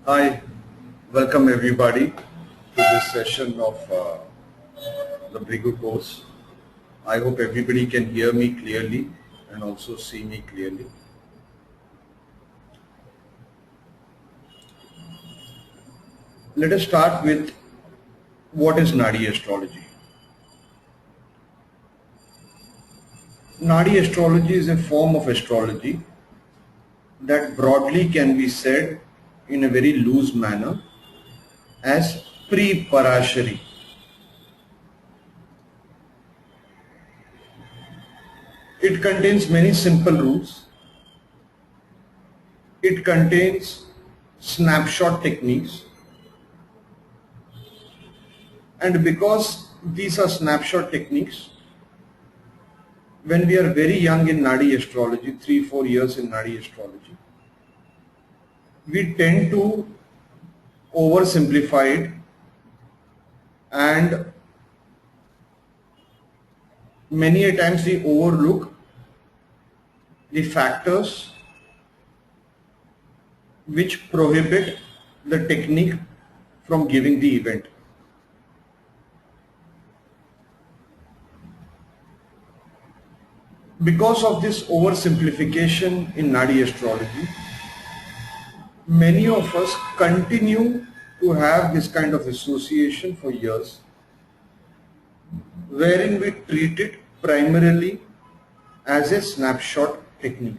Hi, welcome everybody to this session of the Bhrighu course. I hope everybody can hear me clearly and also see me clearly. Let us start with what is Nadi astrology. Nadi astrology is a form of astrology that broadly can be said in a very loose manner as pre-Parashari. It contains many simple rules. It contains snapshot techniques. And because these are snapshot techniques, when we are very young in Nadi astrology, 3-4 years in Nadi astrology, we tend to oversimplify it and many a times we overlook the factors which prohibit the technique from giving the event. Because of this oversimplification in Nadi astrology, many of us continue to have this kind of association for years, wherein we treat it primarily as a snapshot technique.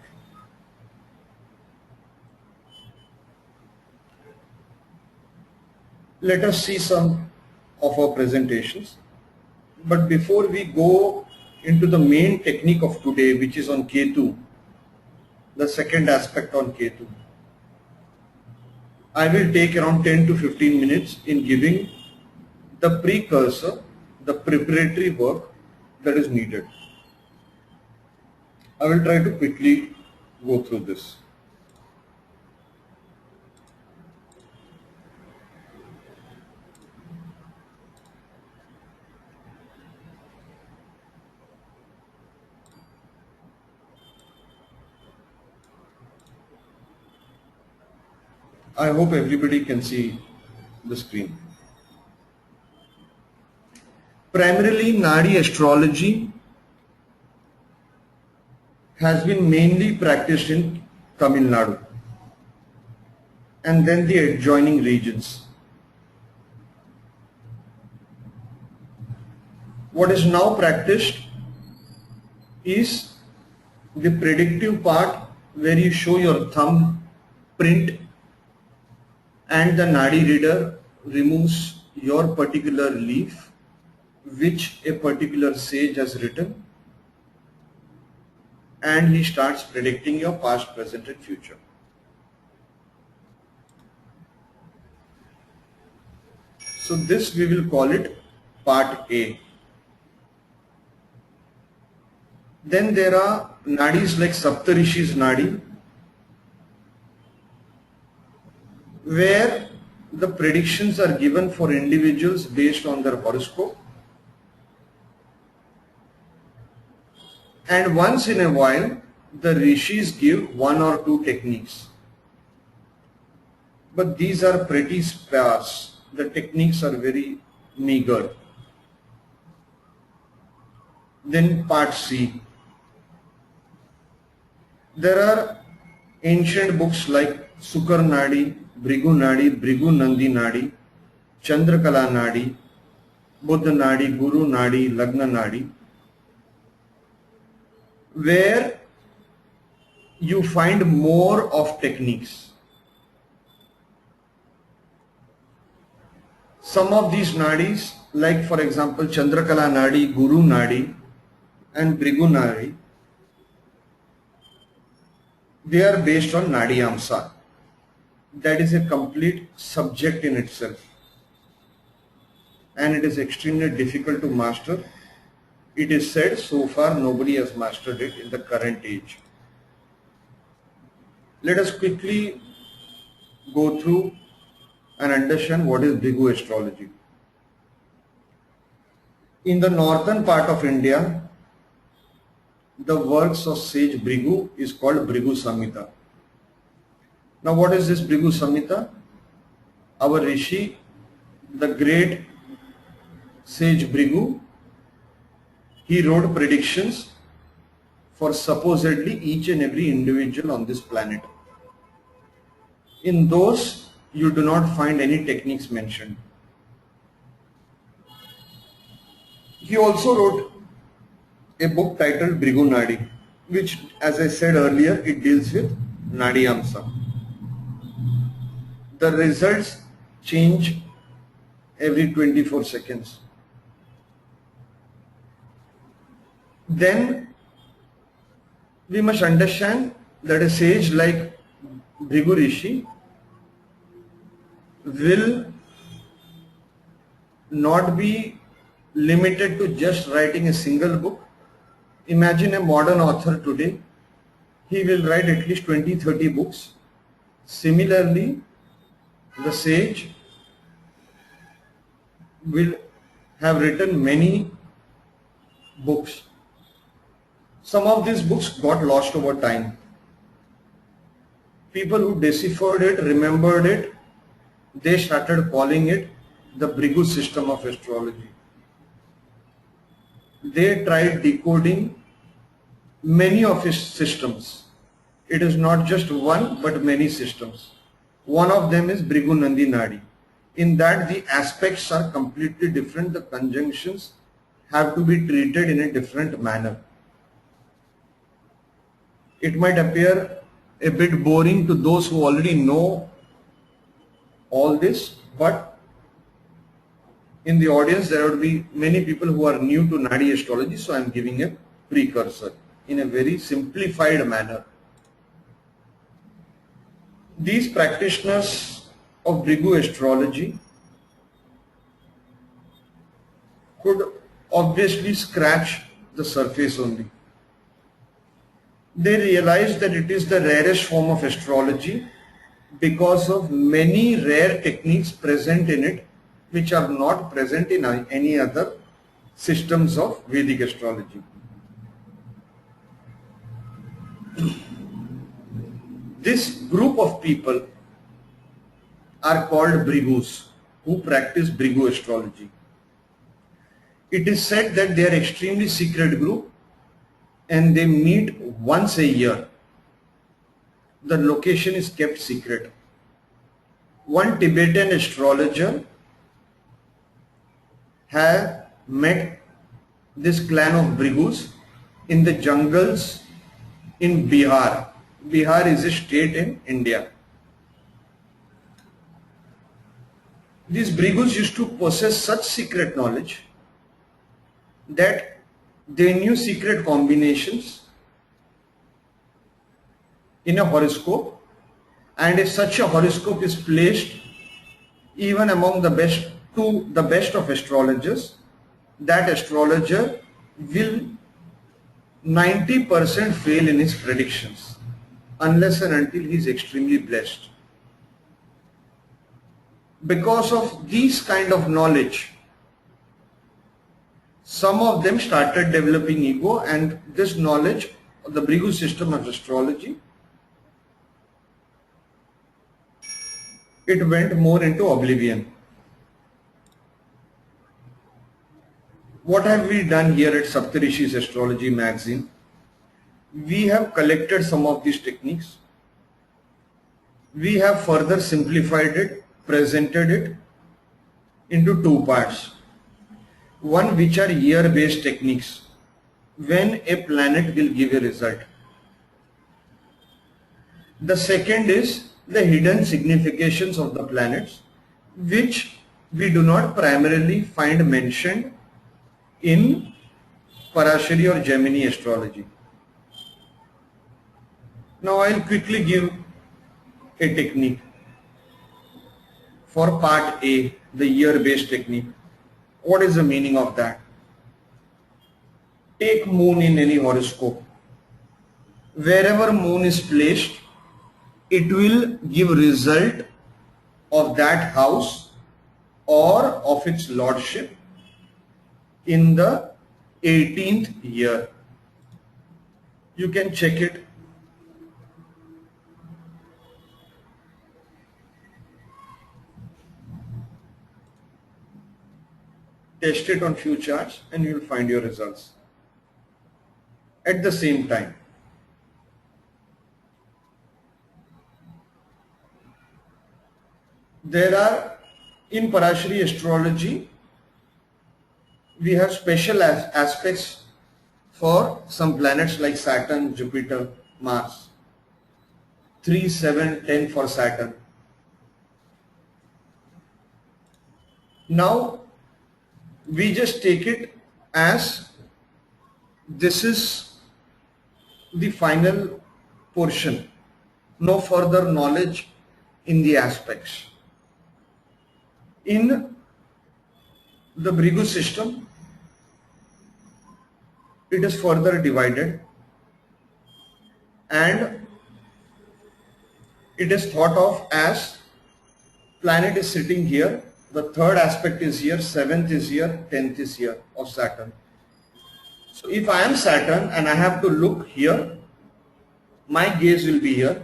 Let us see some of our presentations. But before we go into the main technique of today, which is on Ketu, the second aspect on Ketu, I will take around 10 to 15 minutes in giving the precursor, the preparatory work that is needed. I will try to quickly go through this. I hope everybody can see the screen. Primarily, Nadi astrology has been mainly practiced in Tamil Nadu and then the adjoining regions. What is now practiced is the predictive part, where you show your thumb print and the Nadi reader removes your particular leaf which a particular sage has written, and he starts predicting your past, present and future. So this we will call it part A. Then there are Nadis like Saptarishis Nadi, where the predictions are given for individuals based on their horoscope, and once in a while the rishis give 1 or 2 techniques, but these are pretty sparse. The techniques are very meager. Then part C. There are ancient books like Sukar Nadi, Bhrighu Nadi, Bhrighu Nandi Nadi, Chandrakala Nadi, Buddha Nadi, Guru Nadi, Lagna Nadi, where you find more of techniques. Some of these Nadis, like for example Chandrakala Nadi, Guru Nadi and Bhrighu Nadi, they are based on Nadi Amsa. That is a complete subject in itself, and it is extremely difficult to master. It is said so far nobody has mastered it in the current age. Let us quickly go through and understand what is Bhrighu astrology. In the northern part of India, the works of sage Bhrighu is called Bhrighu Samhita. Now what is this Bhrighu Samhita? our Rishi, the great sage Bhrighu, he wrote predictions for supposedly each and every individual on this planet. In those, you do not find any techniques mentioned. He also wrote a book titled Bhrighu Nadi, which, as I said earlier, it deals with Nadi Amsa. The results change every 24 seconds. Then we must understand that a sage like Bhrighu Rishi will not be limited to just writing a single book. Imagine a modern author today, he will write at least 20-30 books. Similarly, the sage will have written many books. Some of these books got lost over time. People who deciphered it, remembered it, they started calling it the Bhrighu system of astrology. They tried decoding many of his systems. It is not just one but many systems. One of them is Bhrighu Nandi Nadi. In that the aspects are completely different. The conjunctions have to be treated in a different manner. It might appear a bit boring to those who already know all this, but in the audience there would be many people who are new to Nadi astrology, so I am giving a precursor in a very simplified manner. These practitioners of Bhrighu astrology could obviously scratch the surface only. They realized that it is the rarest form of astrology because of many rare techniques present in it which are not present in any other systems of Vedic astrology. This group of people are called Bhrighus, who practice Bhrighu astrology. It is said that they are extremely secret group and they meet once a year. The location is kept secret. One Tibetan astrologer had met this clan of Bhrighus in the jungles in Bihar. Bihar is a state in India. These Bhrighus used to possess such secret knowledge that they knew secret combinations in a horoscope, and if such a horoscope is placed even among the best of astrologers, that astrologer will 90% fail in his predictions unless and until he is extremely blessed. Because of these kind of knowledge, some of them started developing ego, and this knowledge of the Bhrighu system of astrology, it went more into oblivion. What have we done here at Saptarishis Astrology magazine? We have collected some of these techniques. We have further simplified it, presented it into two parts. One, which are year-based techniques, when a planet will give a result. The second is the hidden significations of the planets, which we do not primarily find mentioned in Parashari or Gemini astrology. Now I'll quickly give a technique for part A, the year-based technique. What is the meaning of that? Take moon in any horoscope. Wherever moon is placed, it will give result of that house or of its lordship in the 18th year. You can check it. test it on few charts, and you will find your results. At the same time, there are, in Parashari astrology, we have special aspects for some planets like Saturn, Jupiter, Mars. 3, 7, 10 for Saturn. Now, we just take it as this is the final portion. No further knowledge in the aspects. In the Bhrighu system, it is further divided and it is thought of as planet is sitting here, the third aspect is here, 7th is here, 10th is here of Saturn. So if I am Saturn and I have to look here, my gaze will be here.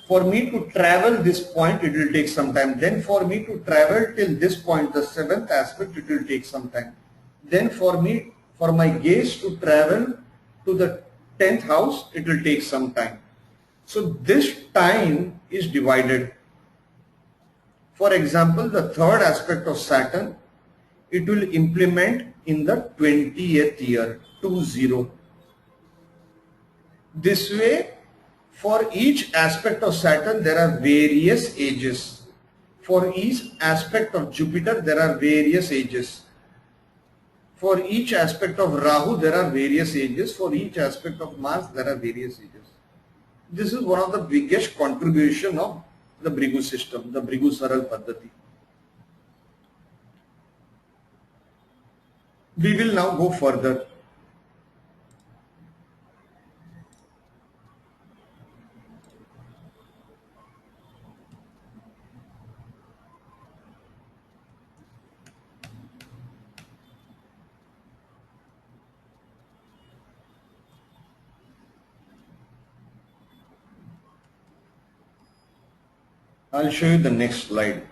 For me to travel this point, it will take some time. Then for me to travel till this point, the 7th aspect, it will take some time. Then for my gaze to travel to the 10th house, it will take some time. So this time is divided. For example, the third aspect of Saturn, it will implement in the 20th year, 20. This way, for each aspect of Saturn, there are various ages. For each aspect of Jupiter, there are various ages. For each aspect of Rahu, there are various ages. For each aspect of Mars, there are various ages. This is one of the biggest contribution of the Bhrighu system, the Bhrighu Saral Paddhati. We will now go further. I'll show you the next slide.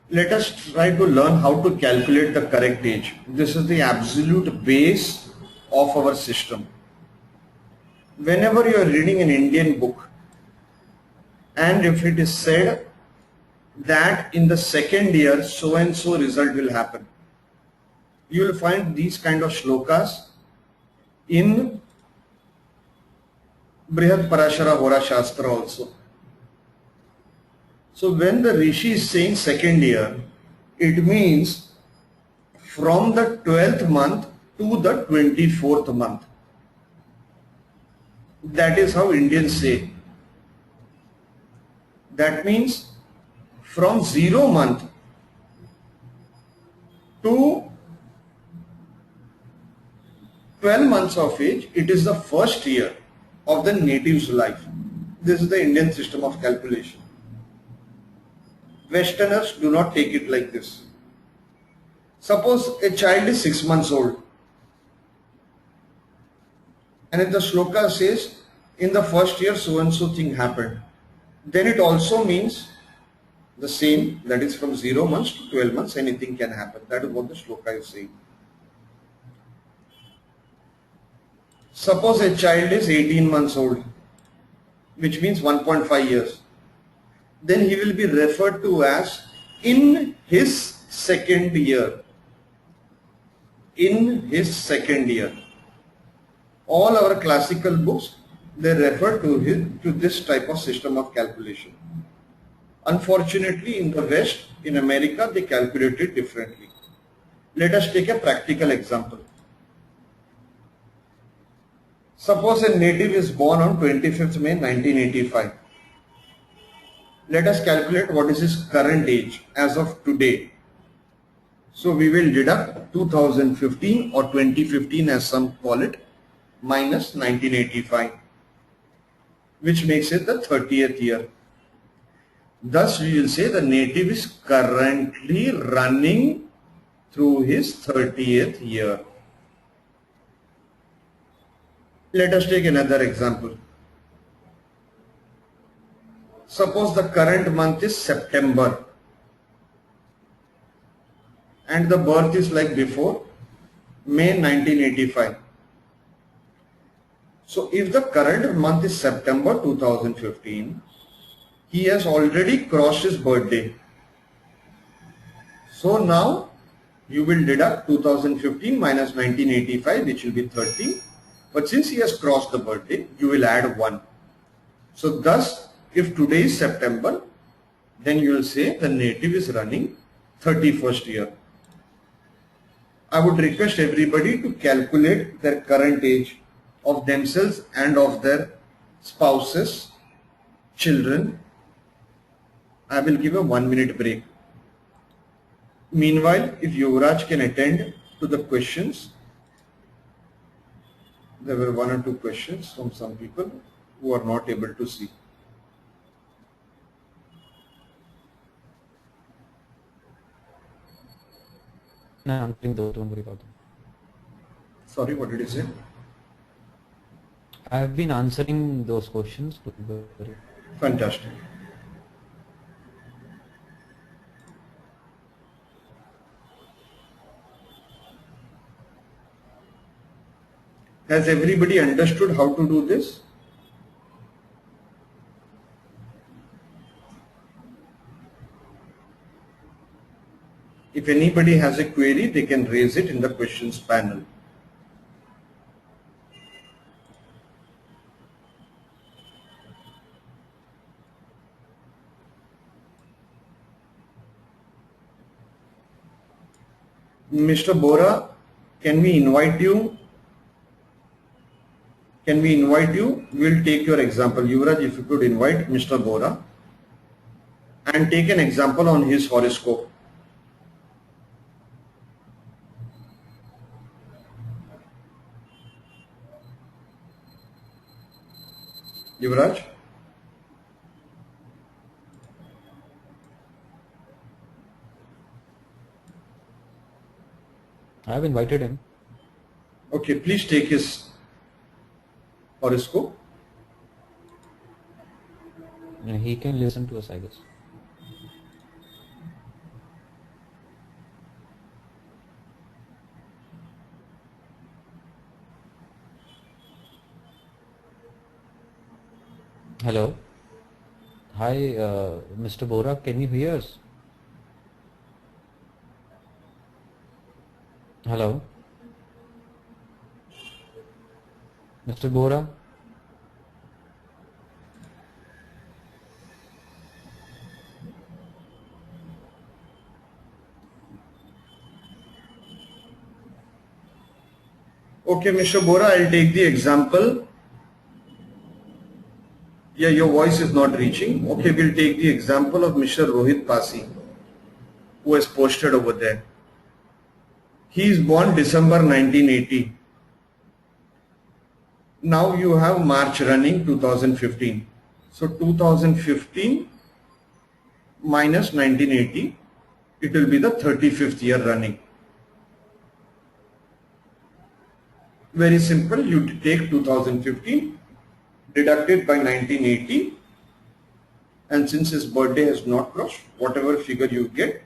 Let us try to learn how to calculate the correct age. This is the absolute base of our system. Whenever you are reading an Indian book, and if it is said that in the second year so and so result will happen, you will find these kind of shlokas in Brihad Parashara Hora Shastra also. So when the Rishi is saying second year, it means from the 12th month to the 24th month. That is how Indians say. That means from 0 month to 12 months of age, it is the first year of the native's life. This is the Indian system of calculation. Westerners do not take it like this. Suppose a child is 6 months old, and if the shloka says in the first year so and so thing happened, then it also means the same, that is from 0 months to 12 months anything can happen. That is what the shloka is saying. Suppose a child is 18 months old, which means 1.5 years. Then he will be referred to as in his second year. In his second year. All our classical books, they refer to this type of system of calculation. Unfortunately, in the West, in America, they calculate it differently. Let us take a practical example. Suppose a native is born on 25th May 1985. Let us calculate what is his current age as of today. So we will deduct 2015 or 2015 as some call it, minus 1985, which makes it the 30th year. Thus we will say the native is currently running through his 30th year. Let us take another example. Suppose the current month is September and the birth is like before, May 1985. So if the current month is September 2015, he has already crossed his birthday. So now you will deduct 2015 minus 1985, which will be 30. But since he has crossed the birthday, you will add 1. So thus, if today is September, then you will say the native is running 31st year. I would request everybody to calculate their current age of themselves and of their spouses, children. I will give a 1-minute break. Meanwhile, if Yuvraj can attend to the questions, there were 1 or 2 questions from some people who are not able to see. No, I'm answering those, don't worry about them. Sorry, what did you say? I have been answering those questions. Fantastic. Has everybody understood how to do this? If anybody has a query, they can raise it in the questions panel. Mr. Bora, can we invite you? Can we invite you? We'll take your example. Yuvraj, if you could invite Mr. Bora and take an example on his horoscope. Yuvraj? I have invited him. Okay, please take his horoscope. He can listen to us, I guess. Hello. Hi, Mr. Bora, can you hear us? Hello. Mr. Bora. Okay, Mr. Bora, I'll take the example. Yeah, your voice is not reaching. Okay, we'll take the example of Mr. Rohit Pasi, who has posted over there. He is born December 1980. Now you have March running 2015. So 2015 minus 1980, it will be the 35th year running. Very simple, you take 2015, deduct it by 1980, and since his birthday has not crossed, whatever figure you get,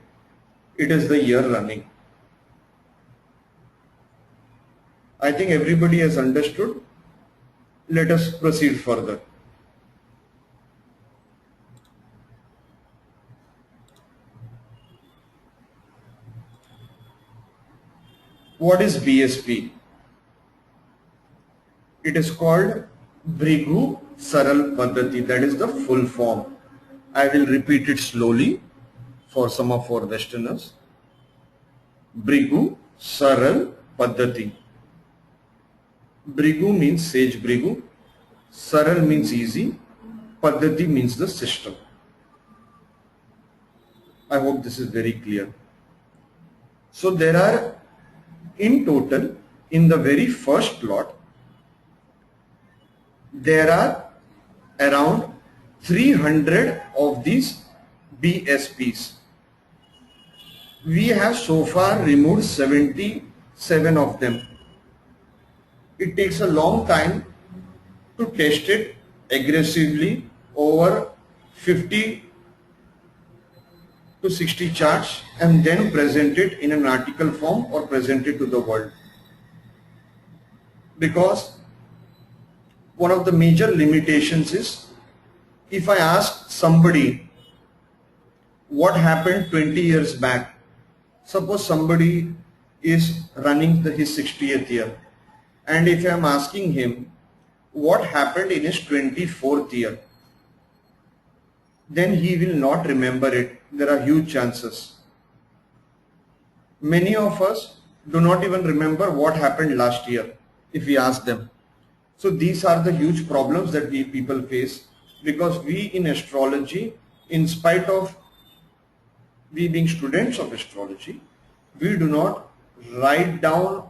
it is the year running. I think everybody has understood. Let us proceed further. What is BSP? It is called Bhrighu Saral Paddhati. That is the full form. I will repeat it slowly for some of our Westerners. Bhrighu Saral Paddhati. Bhrighu means sage Bhrighu. Saral means easy. Paddhati means the system. I hope this is very clear. So there are in total, in the very first lot, there are around 300 of these BSPs. We have so far removed 77 of them. It takes a long time to test it aggressively over 50 to 60 charts and then present it in an article form or present it to the world. Because one of the major limitations is, if I ask somebody what happened 20 years back, suppose somebody is running his 60th year, and if I am asking him what happened in his 24th year, then he will not remember it. There are huge chances. Many of us do not even remember what happened last year if we ask them. So these are the huge problems that we people face, because we in astrology, in spite of we being students of astrology, we do not write down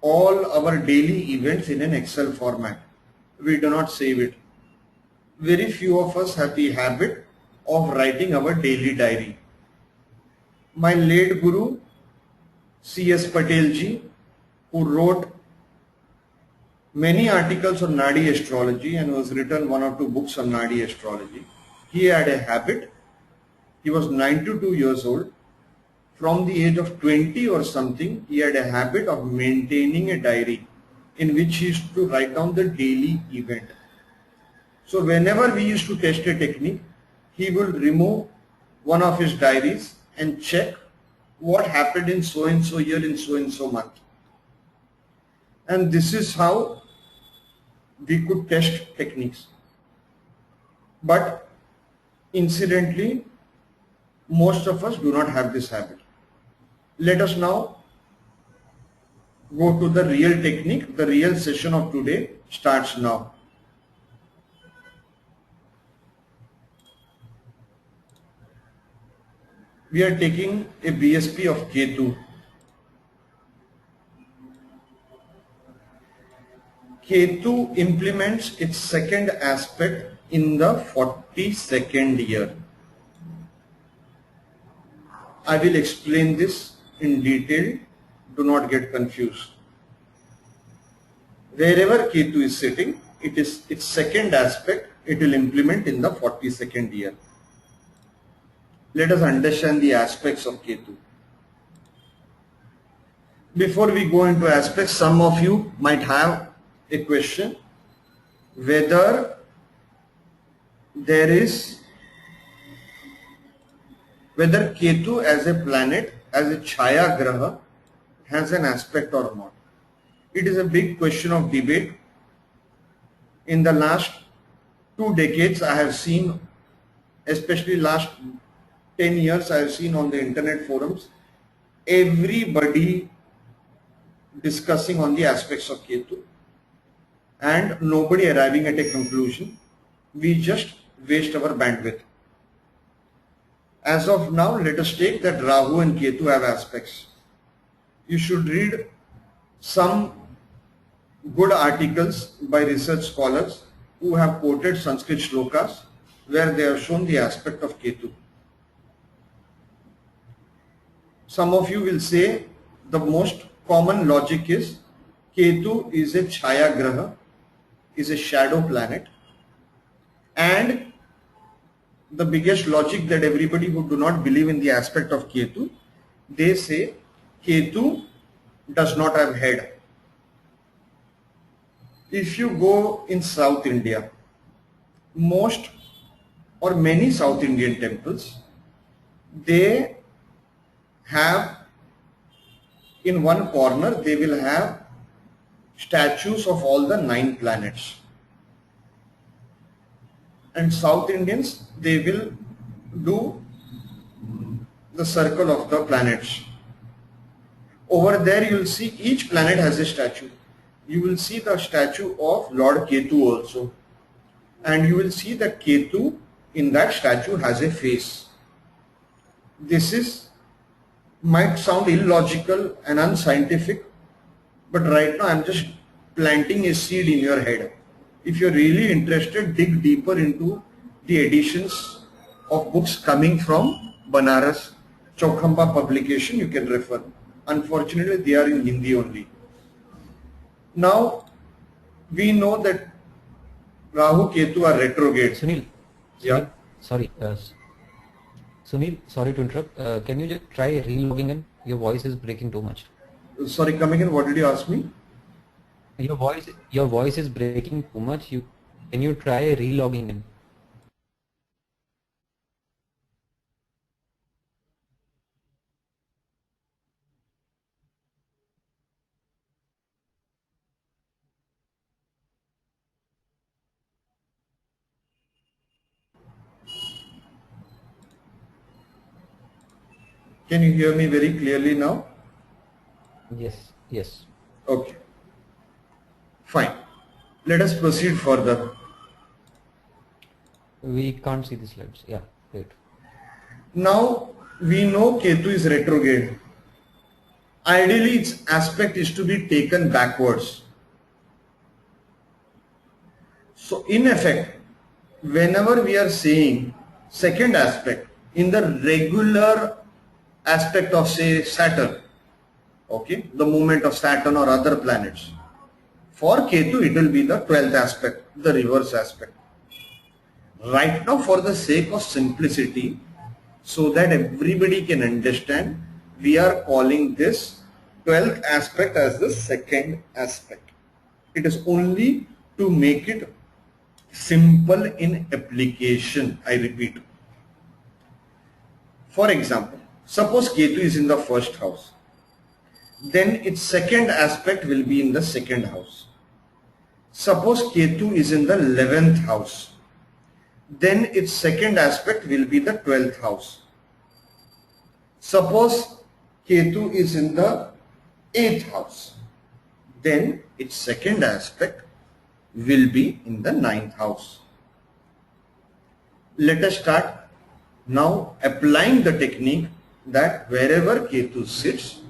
all our daily events in an Excel format. We do not save it. Very few of us have the habit of writing our daily diary. My late Guru, C.S. Patel ji, who wrote many articles on Nadi astrology and was written 1 or 2 books on Nadi astrology, he had a habit. He was 92 years old. From the age of 20 or something, he had a habit of maintaining a diary in which he used to write down the daily event. So whenever we used to test a technique, he will remove one of his diaries and check what happened in so and so year in so and so month. And this is how we could test techniques. But incidentally, most of us do not have this habit. Let us now go to the real technique. The real session of today starts now. We are taking a BSP of Ketu. Ketu implements its second aspect in the 42nd year. I will explain this in detail. Do not get confused. Wherever Ketu is sitting, it is its second aspect. It will implement in the 42nd year. Let us understand the aspects of Ketu. Before we go into aspects, some of you might have a question whether whether Ketu as a planet, as a Chaya Graha, has an aspect or not. It is a big question of debate. In the last 2 decades, I have seen, especially last 10 years, I have seen on the internet forums, everybody discussing on the aspects of Ketu and nobody arriving at a conclusion. We just waste our bandwidth. As of now, let us take that Rahu and Ketu have aspects. You should read some good articles by research scholars who have quoted Sanskrit shlokas where they have shown the aspect of Ketu. Some of you will say the most common logic is Ketu is a Chaya Graha, is a shadow planet, and the biggest logic that everybody who do not believe in the aspect of Ketu, they say Ketu does not have head. If you go in South India, most or many South Indian temples, they have in one corner, they will have statues of all the 9 planets. And South Indians, they will do the circle of the planets. Over there you will see each planet has a statue. You will see the statue of Lord Ketu also. And you will see that Ketu in that statue has a face. This might sound illogical and unscientific, but right now I am just planting a seed in your head. If you are really interested, dig deeper into the editions of books coming from Banaras, Chaukhamba publication, you can refer. Unfortunately, they are in Hindi only. Now, we know that Rahu, Ketu are retrograde. Sunil, Yeah. sorry, Sunil, sorry to interrupt. Can you just try re-logging in? Your voice is breaking too much. Sorry, come again. What did you ask me? Your voice is breaking too much. Can you try re-logging in? Can you hear me very clearly now? Yes, yes. Okay. Fine. Let us proceed further. We can't see the slides. Yeah, great. Now we know Ketu is retrograde. Ideally, its aspect is to be taken backwards. So in effect, whenever we are saying second aspect in the regular aspect of say Saturn, okay, the movement of Saturn or other planets, for Ketu it will be the 12th aspect, the reverse aspect. Right now, for the sake of simplicity, so that everybody can understand, we are calling this 12th aspect as the second aspect. It is only to make it simple in application, I repeat. For example, suppose Ketu is in the first house, then its second aspect will be in the second house. Suppose Ketu is in the 11th house, then its second aspect will be the 12th house. Suppose Ketu is in the 8th house, then its second aspect will be in the 9th house. Let us start now applying the technique that wherever Ketu sits,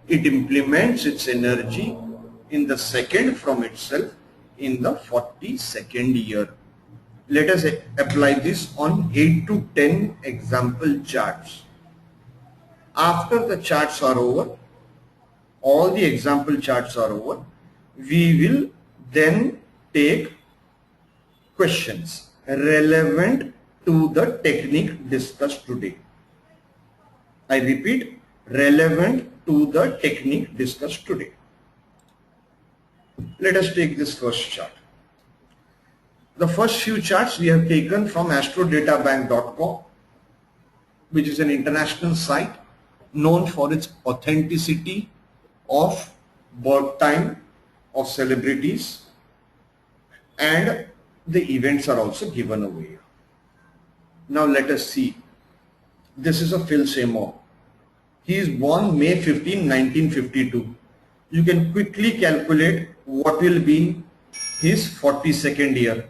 it implements its energy in the second from itself in the 42nd year. Let us apply this on 8 to 10 example charts. After the charts are over, all the example charts are over, we will then take questions relevant to the technique discussed today. I repeat, relevant to the technique discussed today. Let us take this first chart. The first few charts we have taken from astrodatabank.com, which is an international site known for its authenticity of birth time of celebrities, and the events are also given away. Now let us see. This is a Phil Seymour. He is born May 15, 1952. You can quickly calculate what will be his 42nd year.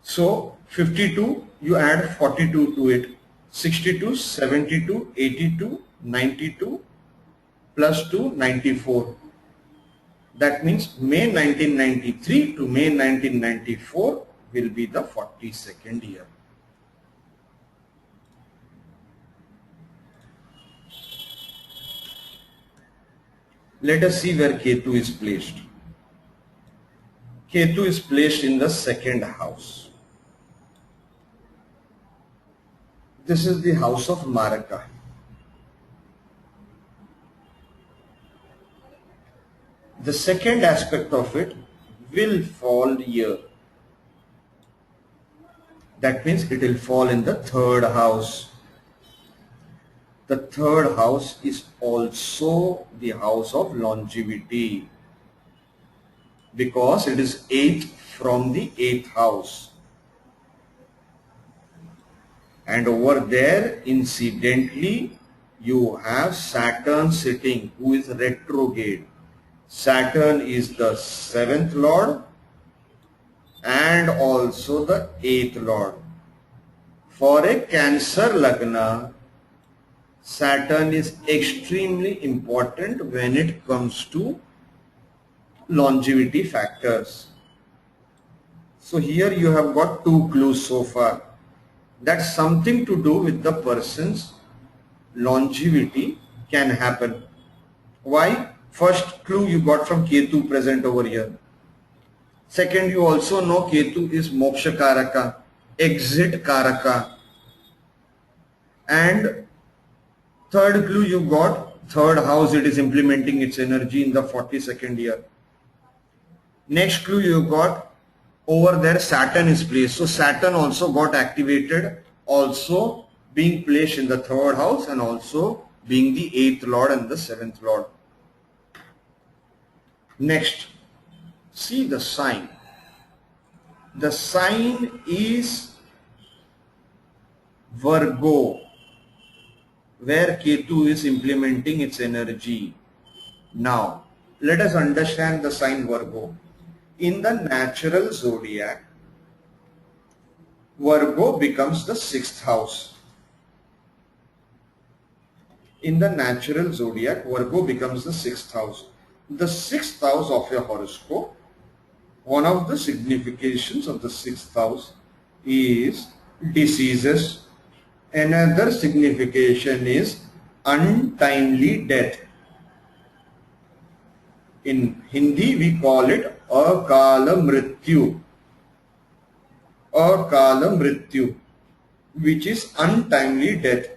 So 52, you add 42 to it. 62, 72, 82, 92 plus 2, 94. That means May 1993 to May 1994 will be the 42nd year. Let us see where Ketu is placed. Ketu is placed in the second house. This is the house of Maraka. The second aspect of it will fall here. That means it will fall in the third house. The third house is also the house of longevity, because it is 8th from the 8th house. And over there, incidentally, you have Saturn sitting, who is retrograde. Saturn is the 7th lord and also the 8th lord. For a Cancer Lagna, Saturn is extremely important when it comes to longevity factors. So here you have got two clues so far. That's something to do with the person's longevity can happen. Why? First clue you got from Ketu present over here. Second, you also know Ketu is moksha karaka, exit karaka. And third clue you got, third house, it is implementing its energy in the 42nd year. Next clue you got, over there Saturn is placed. So Saturn also got activated, also being placed in the third house and also being the 8th lord and the 7th lord. Next, see the sign. The sign is Virgo, where Ketu is implementing its energy. Now, let us understand the sign Virgo. In the natural zodiac, Virgo becomes the 6th house. In the natural zodiac, Virgo becomes the 6th house. The 6th house of your horoscope, one of the significations of the 6th house is diseases. Another signification is untimely death. In Hindi we call it akala mrityu. Akala mrityu, which is untimely death.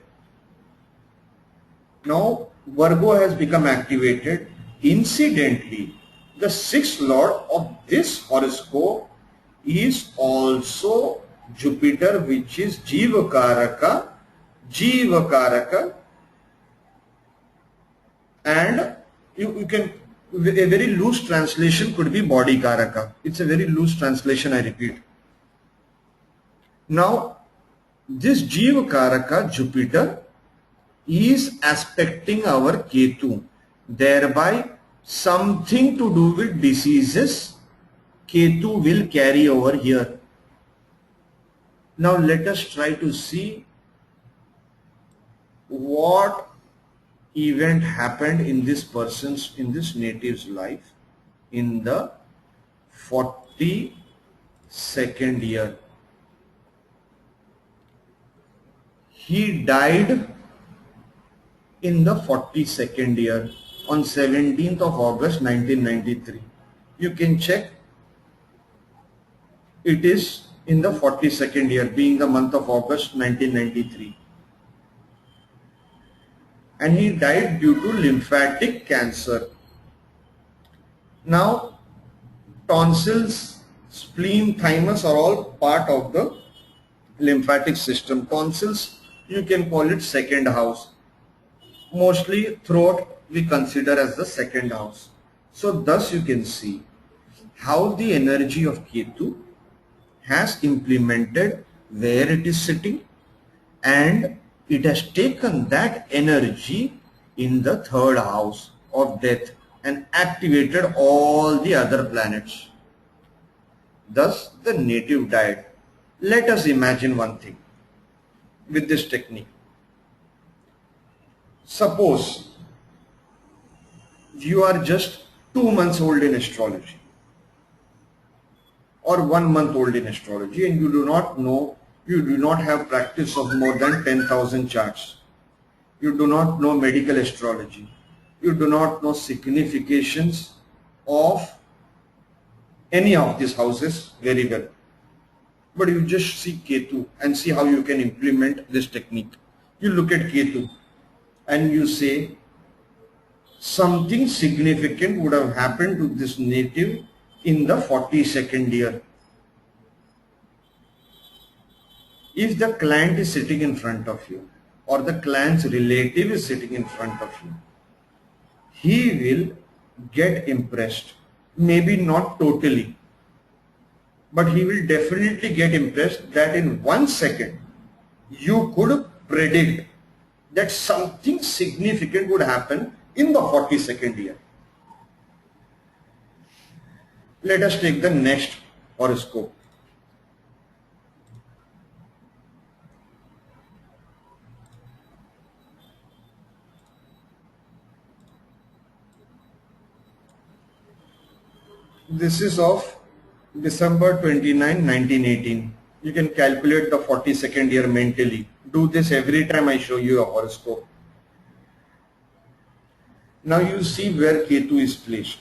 Now Virgo has become activated. Incidentally, the 6th lord of this horoscope is also Jupiter, which is Jiva Karaka, and you can, a very loose translation could be body Karaka. It's a very loose translation, I repeat. Now, this Jiva Karaka, Jupiter, is aspecting our Ketu, thereby something to do with diseases Ketu will carry over here. Now let us try to see what event happened in this person's, in this native's life in the 42nd year. He died in the 42nd year on 17th of August 1993. You can check, it is in the 42nd year, being the month of August 1993. And he died due to lymphatic cancer. Now, tonsils, spleen, thymus are all part of the lymphatic system. Tonsils, you can call it second house. Mostly throat we consider as the second house. So thus you can see how the energy of Ketu has implemented where it is sitting, and it has taken that energy in the third house of death and activated all the other planets. Thus the native died. Let us imagine one thing with this technique. Suppose you are just 2 months old in astrology or 1 month old in astrology, and you do not know, you do not have practice of more than 10,000 charts. You do not know medical astrology. You do not know significations of any of these houses very well. But you just see Ketu and see how you can implement this technique. You look at Ketu and you say something significant would have happened to this native in the 42nd year. If the client is sitting in front of you or the client's relative is sitting in front of you, he will get impressed. Maybe not totally, but he will definitely get impressed that in 1 second you could predict that something significant would happen in the 42nd year. Let us take the next horoscope. This is of December 29, 1918. You can calculate the 42nd year mentally. Do this every time I show you a horoscope. Now you see where Ketu is placed.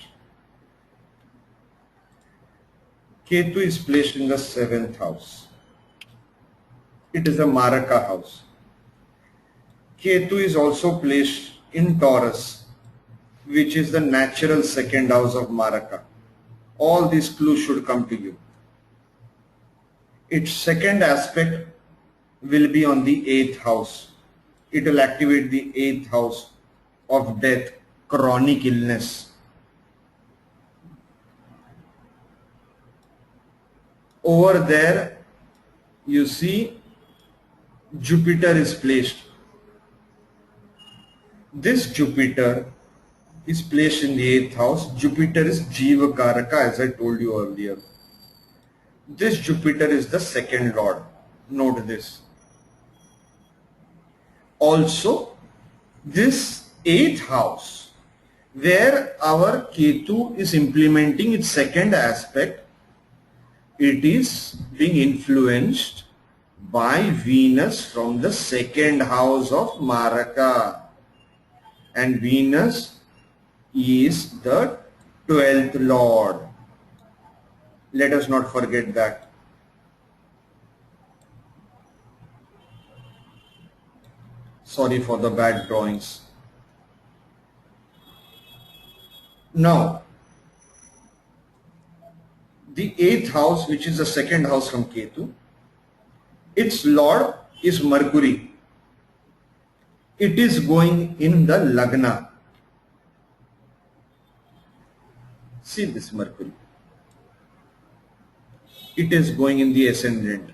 Ketu is placed in the 7th house. It is a Maraka house. Ketu is also placed in Taurus, which is the natural 2nd house of Maraka. All these clues should come to you. Its second aspect will be on the 8th house. It will activate the 8th house of death, chronic illness. Over there, you see Jupiter is placed. This Jupiter is placed in the 8th house. Jupiter is Jiva Karaka, as I told you earlier. This Jupiter is the 2nd lord. Note this. Also, this 8th house, where our Ketu is implementing its 2nd aspect, it is being influenced by Venus from the 2nd house of Maraka. And Venus is the 12th lord. Let us not forget that. Sorry for the bad drawings. Now, the 8th house, which is the 2nd house from Ketu, its lord is Mercury. It is going in the Lagna. See this Mercury. It is going in the ascendant.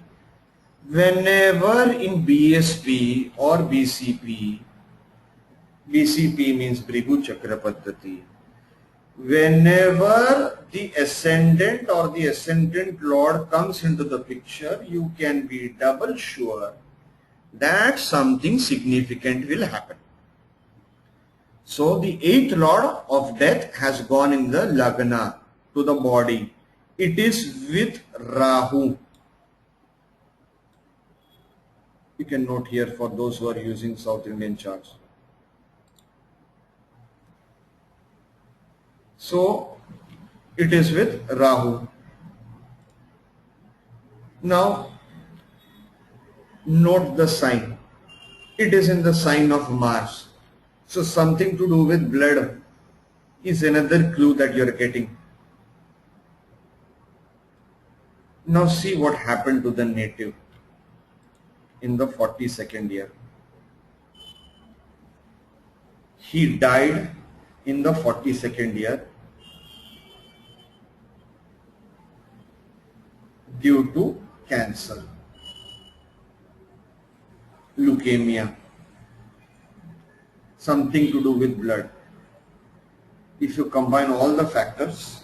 Whenever in BSP or BCP, BCP means Bhrighu Chakra Paddhati, whenever the ascendant or the ascendant lord comes into the picture, you can be double sure that something significant will happen. So the 8th lord of death has gone in the Lagna to the body. It is with Rahu. You can note here for those who are using South Indian charts. So it is with Rahu. Now note the sign. It is in the sign of Mars. So something to do with blood is another clue that you are getting. Now see what happened to the native in the 42nd year. He died in the 42nd year due to cancer, leukemia, something to do with blood. If you combine all the factors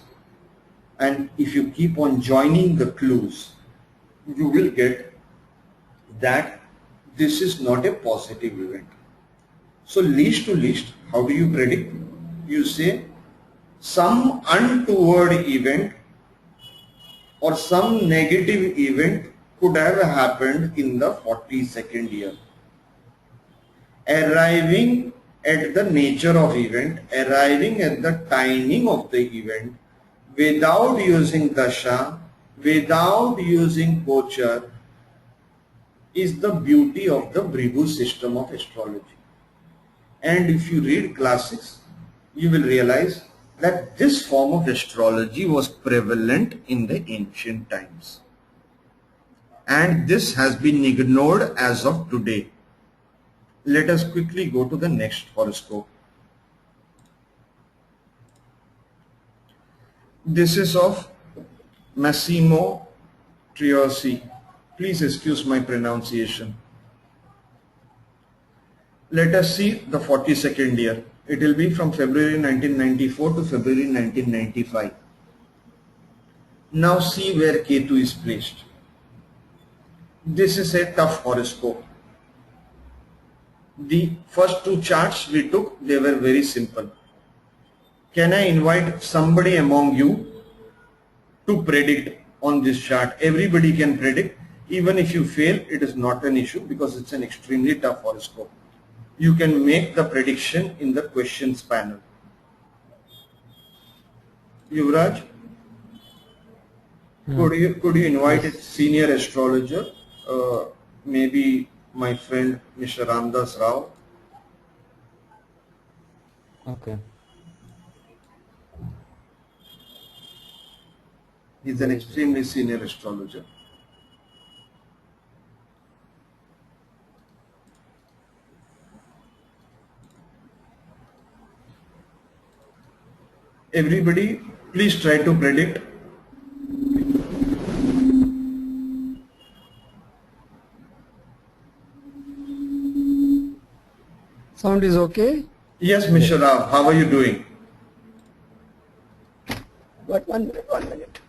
and if you keep on joining the clues, you will get that this is not a positive event. So least to least, how do you predict? You say some untoward event or some negative event could have happened in the 42nd year. Arriving at the nature of event, arriving at the timing of the event, without using dasha, without using Gochara, is the beauty of the Bhrighu system of astrology. And if you read classics, you will realize that this form of astrology was prevalent in the ancient times. And this has been ignored as of today. Let us quickly go to the next horoscope. This is of Massimo Triossi. Please excuse my pronunciation. Let us see the 42nd year. It will be from February 1994 to February 1995. Now see where Ketu is placed. This is a tough horoscope. The first two charts we took, they were very simple. Can I invite somebody among you to predict on this chart? Everybody can predict. Even if you fail, it is not an issue because it's an extremely tough horoscope. You can make the prediction in the questions panel. Yuvraj? Could you invite a senior astrologer, maybe my friend Mr. Ramdas Rao? Okay. He's an extremely senior astrologer. Everybody, please try to predict. Sound is okay? Yes, Mr. Rao, how are you doing? But 1 minute, 1 minute.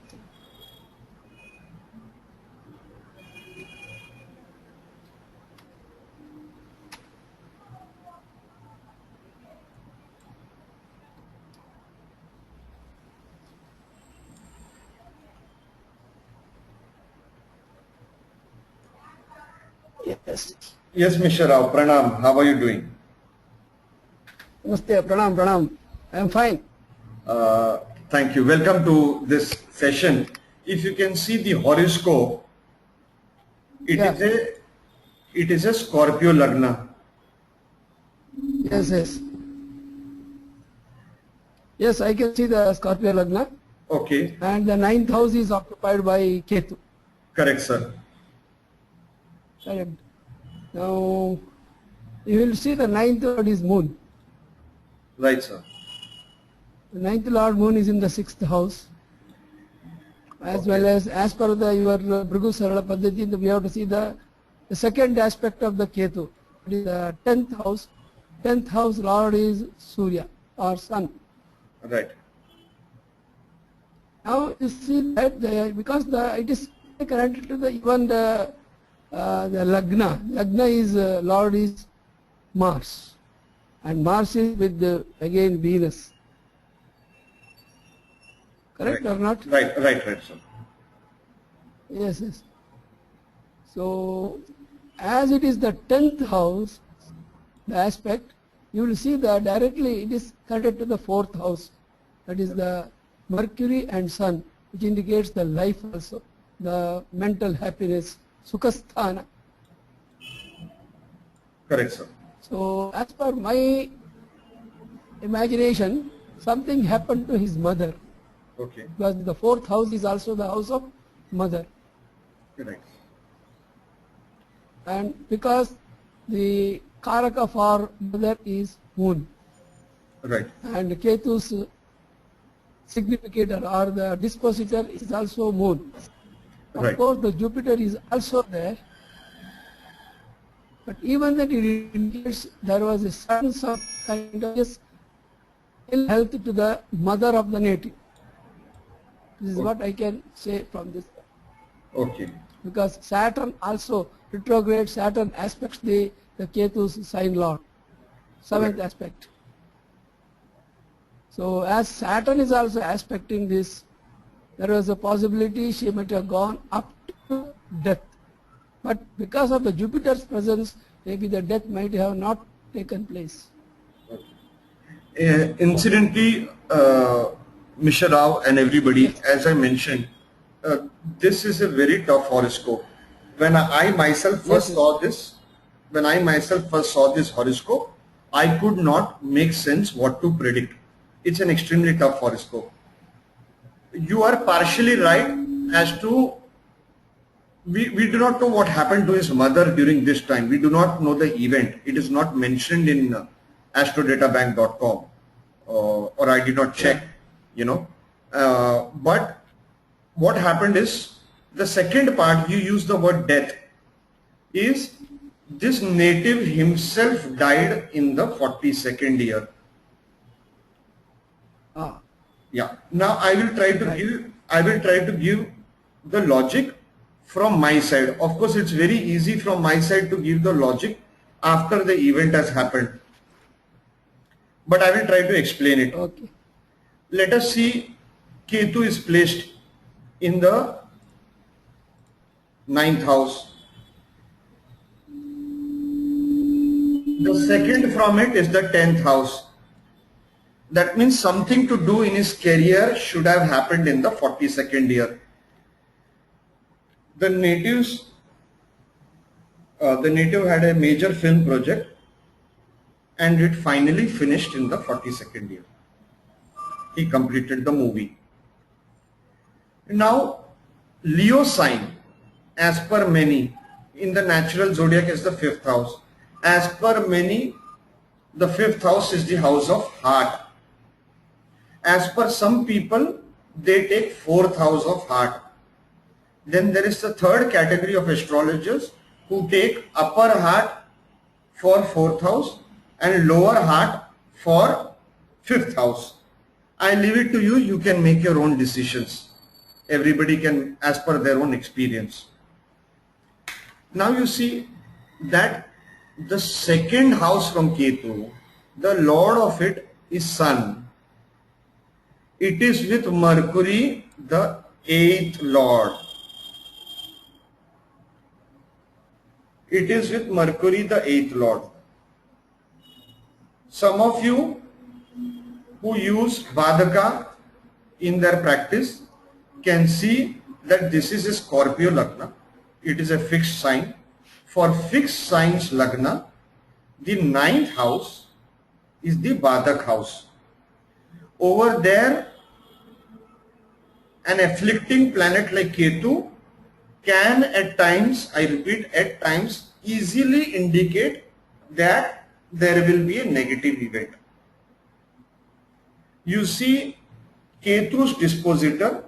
Yes. Yes, Mr. Rao, Pranam, how are you doing? Namaste, pranam, pranam. I am fine. Thank you. Welcome to this session. If you can see the horoscope, it is a Scorpio Lagna. Yes, yes. Yes, I can see the Scorpio Lagna. Okay, And the 9th house is occupied by Ketu. correct, sir. Correct. Now, you will see the 9th lord is moon. Right, sir. The 9th lord moon is in the 6th house. As well as per your Bhrighu Sarala Paddhati, we have to see the second aspect of the Ketu. It is the 10th house. 10th house lord is Surya or sun. Right. Now you see that because it is connected to even the Lagna. Lagna is lord is Mars, and Mars is with again Venus. Correct Right. or not? Right, sir. Yes, yes. So, as it is the 10th house, the aspect, you will see that directly it is connected to the 4th house. That is the Mercury and Sun, which indicates the life also, the mental happiness, Sukhasthana. Correct, sir. So, as per my imagination, something happened to his mother, Okay, because the 4th house is also the house of mother. correct. And because the Karaka for mother is moon, Right, and Ketu's significator or the dispositor is also moon. Of Right. course, the Jupiter is also there, but even that it indicates there was a sense of kind of ill health to the mother of the native. This is what I can say from this. okay. Because Saturn also, retrograde Saturn aspects the Ketu's sign lord, 7th Correct. aspect. So as Saturn is also aspecting this, there was a possibility she might have gone up to death. But because of the Jupiter's presence, maybe the death might have not taken place. Incidentally, Mr. Rao and everybody, as I mentioned, this is a very tough horoscope. When I myself first Yes, saw this, when I myself first saw this horoscope, I could not make sense what to predict. It's an extremely tough horoscope. You are partially right as to we do not know what happened to his mother during this time. We do not know the event. It is not mentioned in astrodatabank.com, or I did not check, you know. But what happened is, the second part, you use the word death, is this native himself died in the 42nd year. Ah, Yeah. Now I will try to give the logic from my side. Of course, it's very easy from my side to give the logic after the event has happened, but I will try to explain it. okay. Let us see, Ketu is placed in the 9th house. The second from it is the 10th house. That means something to do in his career should have happened in the 42nd year. The native had a major film project and it finally finished in the 42nd year. He completed the movie. Now, Leo sign, as per many, in the natural zodiac is the 5th house. As per many, the 5th house is the house of heart. As per some people, they take 4th house of heart. Then there is the third category of astrologers who take upper heart for 4th house and lower heart for 5th house. I leave it to you, you can make your own decisions. Everybody can as per their own experience. Now you see that the second house from Ketu, the lord of it is Sun. It is with Mercury, the 8th lord. It is with Mercury, the 8th lord. Some of you who use Vadaka in their practice can see that this is a Scorpio Lagna. It is a fixed sign. For fixed signs Lagna, the 9th house is the Badak house. Over there, an afflicting planet like Ketu can at times, I repeat, at times easily indicate that there will be a negative event. You see, Ketu's dispositor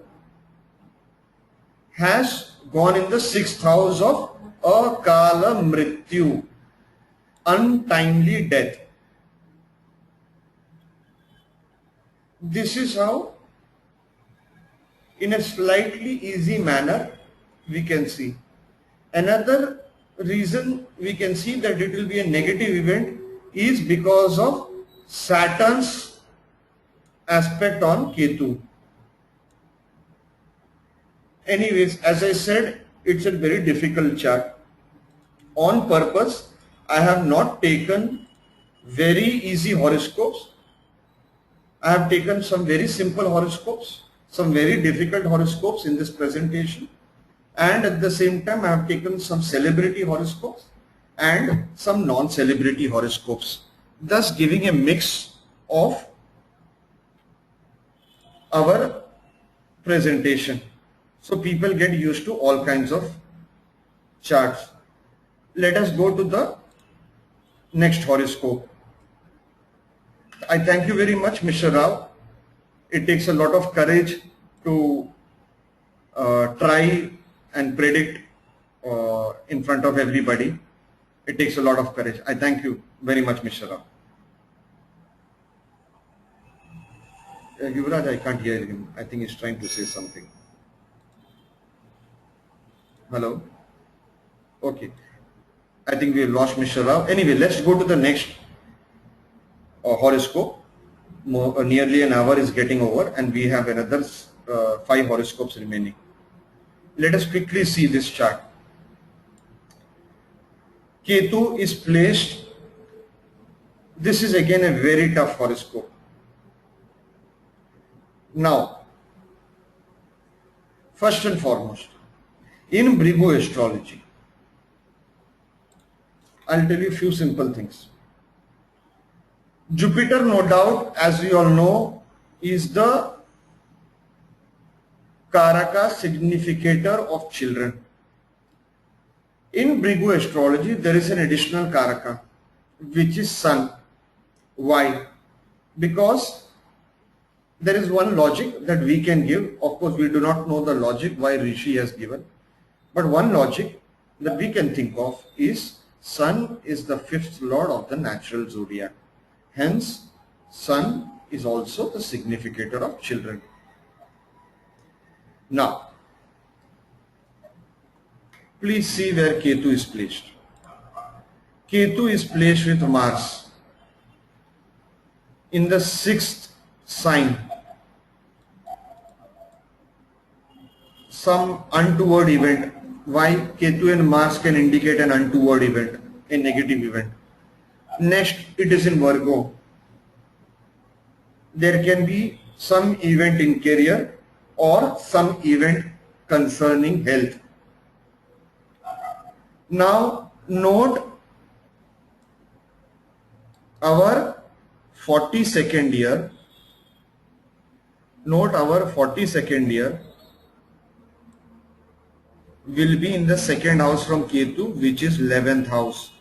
has gone in the 6th house of Akala Mrityu, untimely death. This is how, in a slightly easy manner, we can see. Another reason we can see that it will be a negative event is because of Saturn's aspect on Ketu. Anyways, as I said, it's a very difficult chart. On purpose, I have not taken very easy horoscopes. I have taken some very simple horoscopes, some very difficult horoscopes in this presentation, and at the same time I have taken some celebrity horoscopes and some non-celebrity horoscopes, thus giving a mix of our presentation. So people get used to all kinds of charts. Let us go to the next horoscope. I thank you very much, Mr. Rao. It takes a lot of courage to try and predict in front of everybody. It takes a lot of courage. I thank you very much, Mr. Rao. Yuvraj, I can't hear him. I think he's trying to say something. Hello? Okay. I think we lost Mr. Rao. Anyway, let's go to the next horoscope. Nearly an hour is getting over and we have another 5 horoscopes remaining. Let us quickly see this chart. Ketu is placed. This is again a very tough horoscope. Now, first and foremost, in Bhrighu astrology, I'll tell you a few simple things. Jupiter, no doubt, as we all know, is the Karaka significator of children. In Bhrighu astrology, there is an additional Karaka, which is Sun. Why? Because there is one logic that we can give. Of course, we do not know the logic why Rishi has given. But one logic that we can think of is Sun is the 5th lord of the natural zodiac. Hence, Sun is also the significator of children. Now, please see where Ketu is placed. Ketu is placed with Mars in the 6th sign. Some untoward event. Why? Ketu and Mars can indicate an untoward event, a negative event. Next, it is in Virgo. There can be some event in career or some event concerning health. Now note our 42nd year. Note our 42nd year will be in the second house from Ketu, which is 11th house.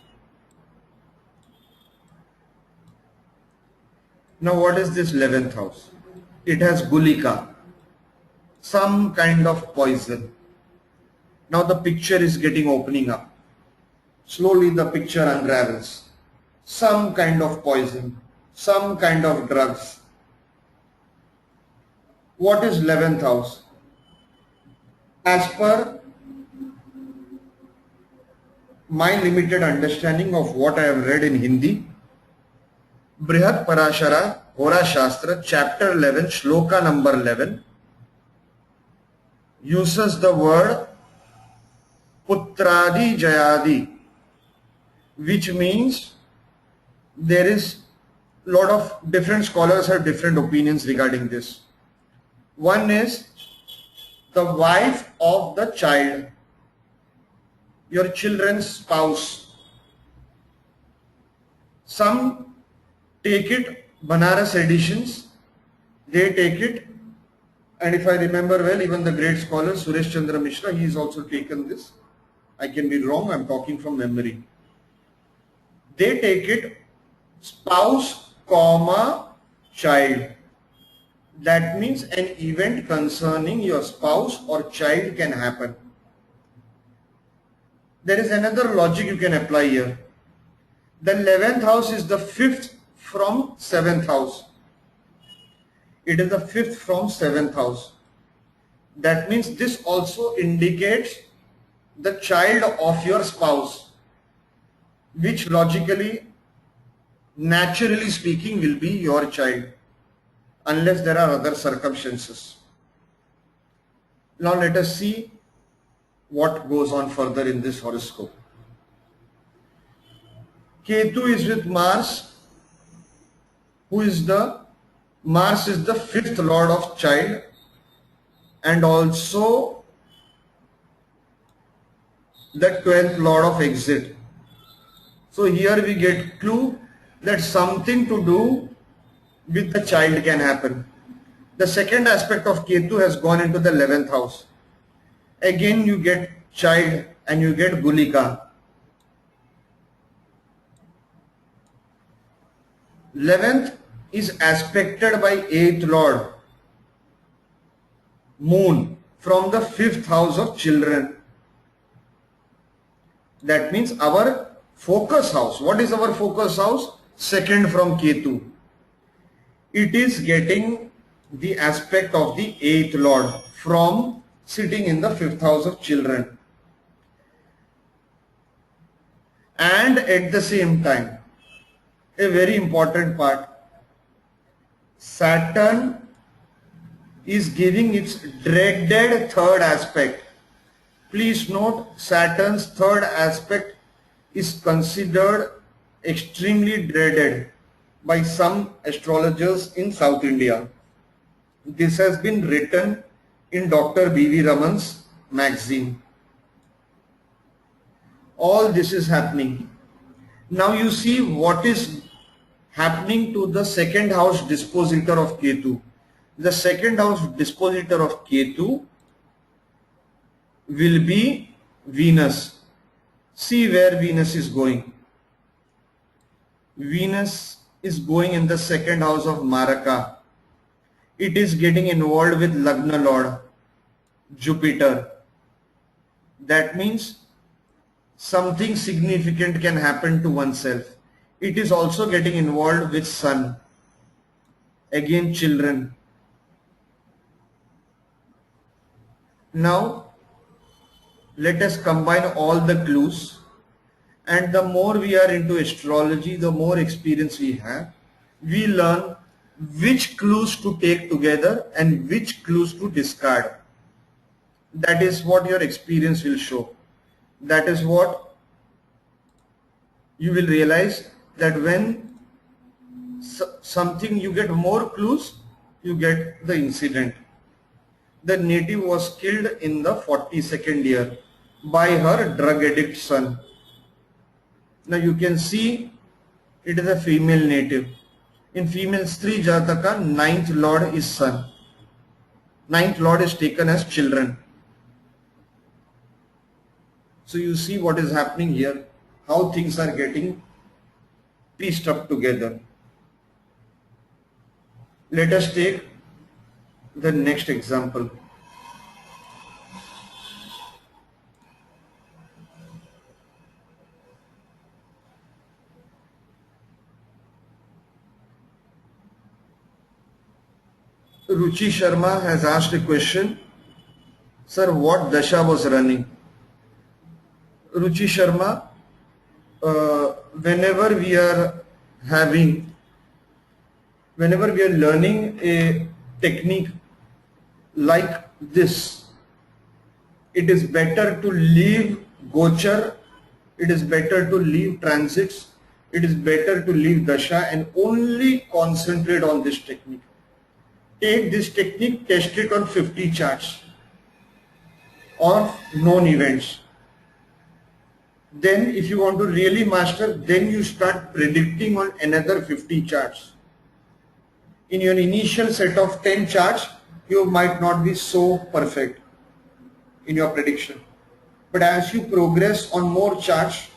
Now what is this 11th house? It has gulika, some kind of poison. Now the picture is getting opening up. Slowly the picture unravels. Some kind of poison, some kind of drugs. What is 11th house? As per my limited understanding of what I have read in Hindi, Brihat Parashara Hora Shastra chapter 11 shloka number 11 uses the word putradi jayadi, which means there is lot of different scholars have different opinions regarding this. One is the wife of the child, your children's spouse. Some take it, Banaras editions, they take it, and if I remember well, even the great scholar Suresh Chandra Mishra, he has also taken this. I can be wrong, I am talking from memory. They take it spouse, comma, child. That means an event concerning your spouse or child can happen. There is another logic you can apply here. The 11th house is the 5th from 7th house. It is the 5th from 7th house. That means this also indicates the child of your spouse, which logically, naturally speaking, will be your child, unless there are other circumstances. Now let us see what goes on further in this horoscope. Ketu is with Mars, who is Mars is the 5th lord of child and also the 12th lord of exit. So here we get clue that something to do with the child can happen. The second aspect of Ketu has gone into the 11th house. Again you get child and you get gulika. 11th is aspected by 8th lord moon from the 5th house of children. That means our focus house. What is our focus house? Second from Ketu. It is getting the aspect of the 8th lord from sitting in the 5th house of children. And at the same time, a very important part, Saturn is giving its dreaded third aspect. Please note, Saturn's third aspect is considered extremely dreaded by some astrologers in South India. This has been written in Dr. B.V. Raman's magazine. All this is happening. Now you see what is happening to the second house dispositor of Ketu. The second house dispositor of Ketu will be Venus. See where Venus is going. Venus is going in the second house of Maraka. It is getting involved with Lagna Lord, Jupiter. That means something significant can happen to oneself. It is also getting involved with Sun. Again, children. Now, let us combine all the clues, and the more we are into astrology, the more experience we have. We learn which clues to take together and which clues to discard. That is what your experience will show. That is what you will realize, that when something you get more clues, you get the incident. The native was killed in the 42nd year. by her drug addict son. Now you can see it is a female native. In female Stri Jataka, ninth lord is son. Ninth lord is taken as children. So you see what is happening here, how things are getting pieced up together. Let us take the next example. Ruchi Sharma has asked a question. Sir, what dasha was running? Ruchi Sharma, whenever we are learning a technique like this, it is better to leave Gochara, it is better to leave transits, it is better to leave dasha and only concentrate on this technique. Take this technique, test it on 50 charts of known events. Then if you want to really master, then you start predicting on another 50 charts. In your initial set of 10 charts, you might not be so perfect in your prediction. But as you progress on more charts,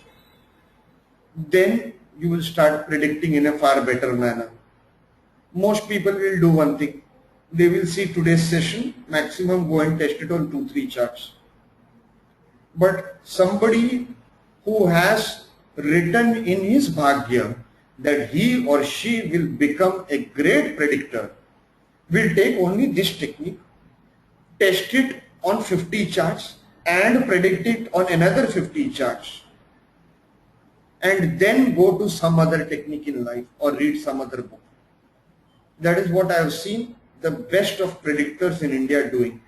then you will start predicting in a far better manner. Most people will do one thing. They will see today's session, maximum go and test it on 2-3 charts. But somebody who has written in his bhagya that he or she will become a great predictor will take only this technique, test it on 50 charts and predict it on another 50 charts, and then go to some other technique in life or read some other book. That is what I have seen the best of predictors in India doing.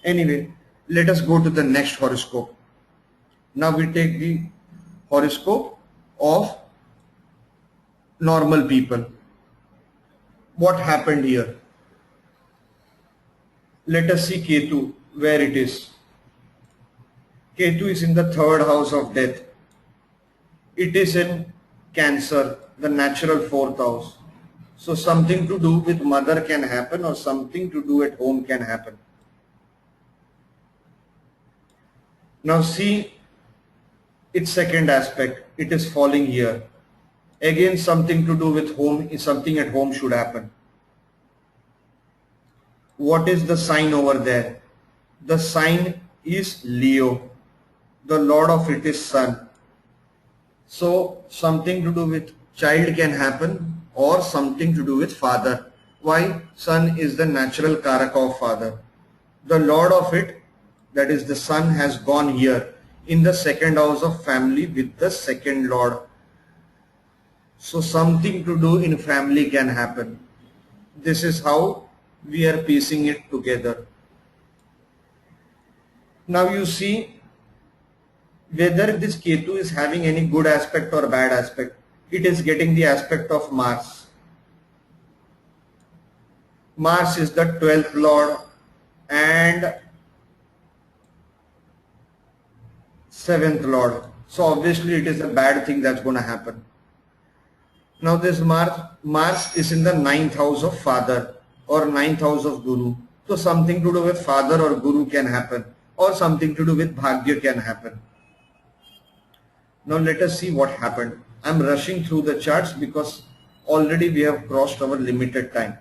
Anyway, let us go to the next horoscope. Now we take the horoscope of normal people. What happened here? Let us see Ketu, where it is. Ketu is in the third house of death. It is in Cancer, the natural fourth house. So something to do with mother can happen or something to do at home can happen. Now see its second aspect. It is falling here. Again something to do with home, something at home should happen. What is the sign over there? The sign is Leo. The lord of it is Sun. So something to do with child can happen or something to do with father. Why? Sun is the natural karaka of father. The lord of it, that is the Sun, has gone here in the second house of family with the second lord. So something to do in family can happen. This is how we are piecing it together. Now you see whether this Ketu is having any good aspect or bad aspect. It is getting the aspect of Mars. Mars is the 12th lord and 7th lord. So obviously it is a bad thing that's going to happen. Now this Mars is in the 9th house of father or 9th house of Guru. So something to do with father or Guru can happen or something to do with Bhagya can happen. Now let us see what happened. I am rushing through the charts because already we have crossed our limited time.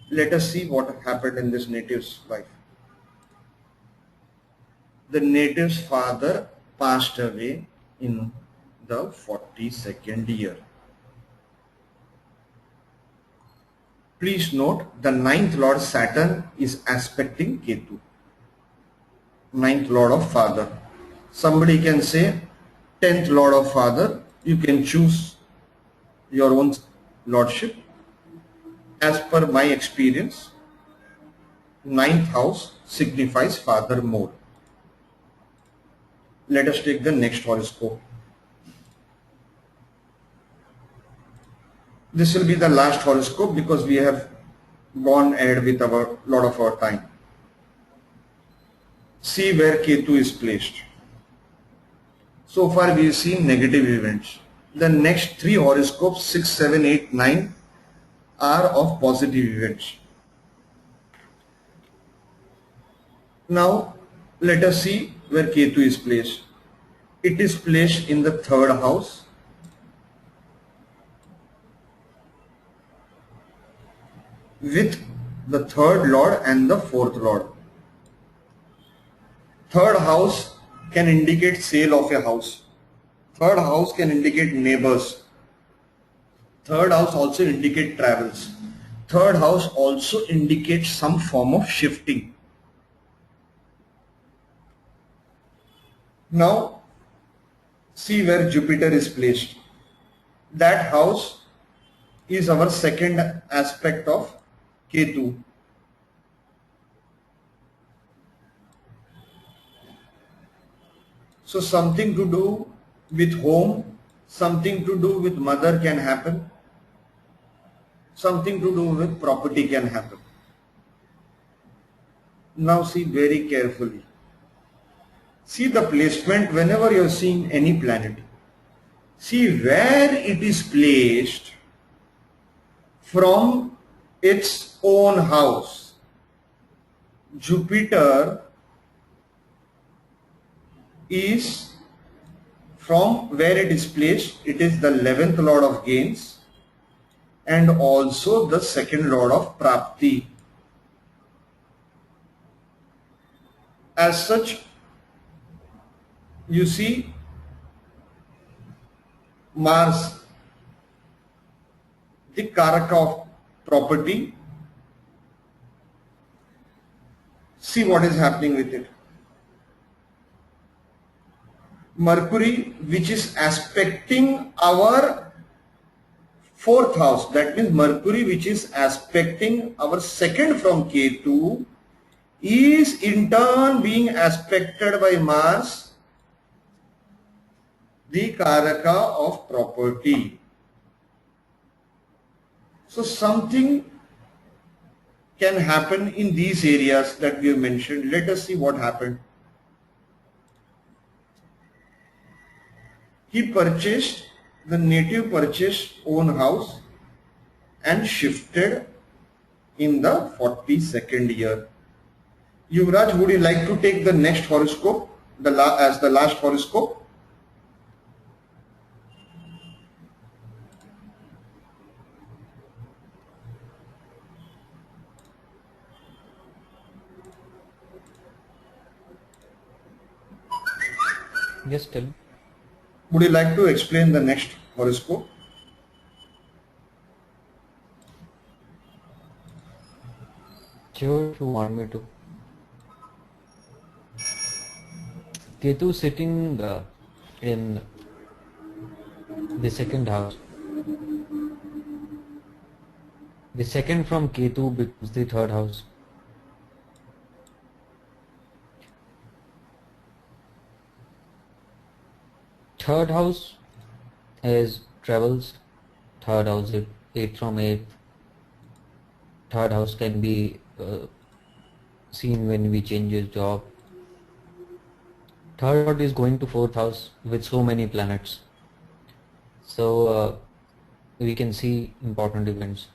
Let us see what happened in this native's life. The native's father passed away in the 42nd year. Please note the 9th lord Saturn is aspecting Ketu. 9th lord of father. Somebody can say 10th lord of father. You can choose your own lordship. As per my experience, 9th house signifies father more. Let us take the next horoscope. This will be the last horoscope because we have gone ahead with our lot of our time. See where Ketu is placed. So far we have seen negative events. The next three horoscopes 6, 7, 8, 9 are of positive events. Now let us see where Ketu is placed. It is placed in the third house, with the third lord and the fourth lord. Third house can indicate sale of a house. Third house can indicate neighbors. Third house also indicate travels. Third house also indicates some form of shifting. Now see where Jupiter is placed. That house is our second aspect of Ketu. So something to do with home, something to do with mother can happen, something to do with property can happen. Now see very carefully. See the placement whenever you are seeing any planet. See where it is placed from its own house. Jupiter is from where it is placed. It is the 11th lord of gains and also the second lord of prapti. As such, you see Mars, the karaka of property. See what is happening with it. Mercury, which is aspecting our fourth house, that means Mercury which is aspecting our second from Ketu, is in turn being aspected by Mars, the karaka of property. So something can happen in these areas that we have mentioned. Let us see what happened. He purchased, the native purchased own house and shifted in the 42nd year. Yuvraj, would you like to take the next horoscope as the last horoscope? Yes, tell me. Would you like to explain the next horoscope? Sure, if you want me to. Ketu sitting in the second house. The second from Ketu becomes the third house. Third house is travels. Third house is 8 from 8. Third house can be seen when we change his job. Third house is going to fourth house with so many planets. So we can see important events.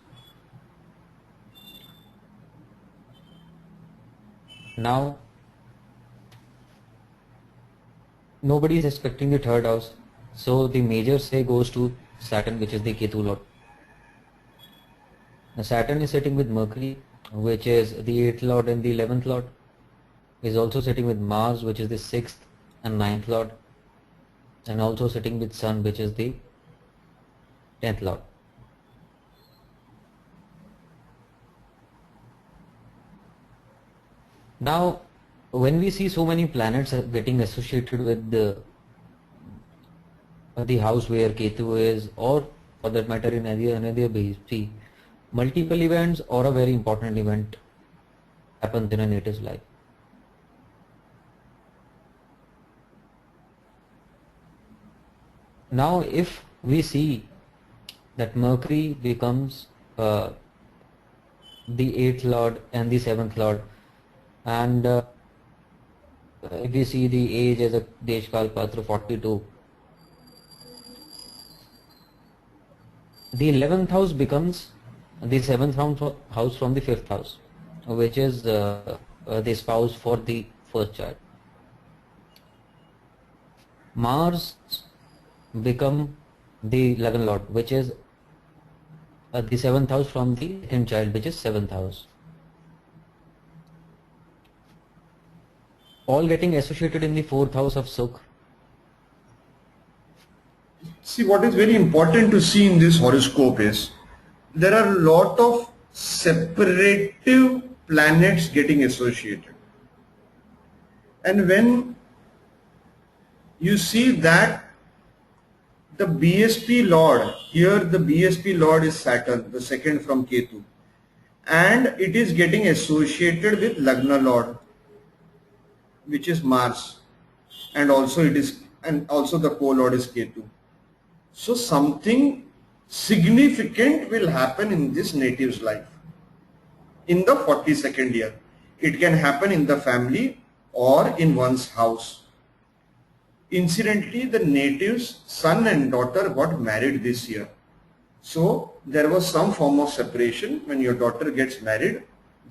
Now nobody is expecting the third house, so the major say goes to Saturn, which is the Ketu lord. Now Saturn is sitting with Mercury, which is the 8th lord and the 11th lord. Is also sitting with Mars, which is the 6th and 9th lord, and also sitting with Sun, which is the 10th lord. Now when we see so many planets getting associated with the house where Ketu is, or for that matter in another BSP, multiple events or a very important event happens in a native's life. Now if we see that Mercury becomes the 8th lord and the 7th lord, and if you see the age as a Deshkal Patra 42, the 11th house becomes the 7th house from the 5th house, which is the spouse for the first child. Mars become the Lagna Lord, which is the 7th house from the second child, which is 7th house. All getting associated in the 4th house of Sukh. See, what is very important to see in this horoscope is there are a lot of separative planets getting associated. And when you see that the BSP Lord, here the BSP Lord is Saturn, the second from Ketu, and it is getting associated with Lagna Lord, which is Mars, and also the co-lord is Ketu. So something significant will happen in this native's life in the 42nd year. It can happen in the family or in one's house. Incidentally, the native's son and daughter got married this year. So there was some form of separation. When your daughter gets married,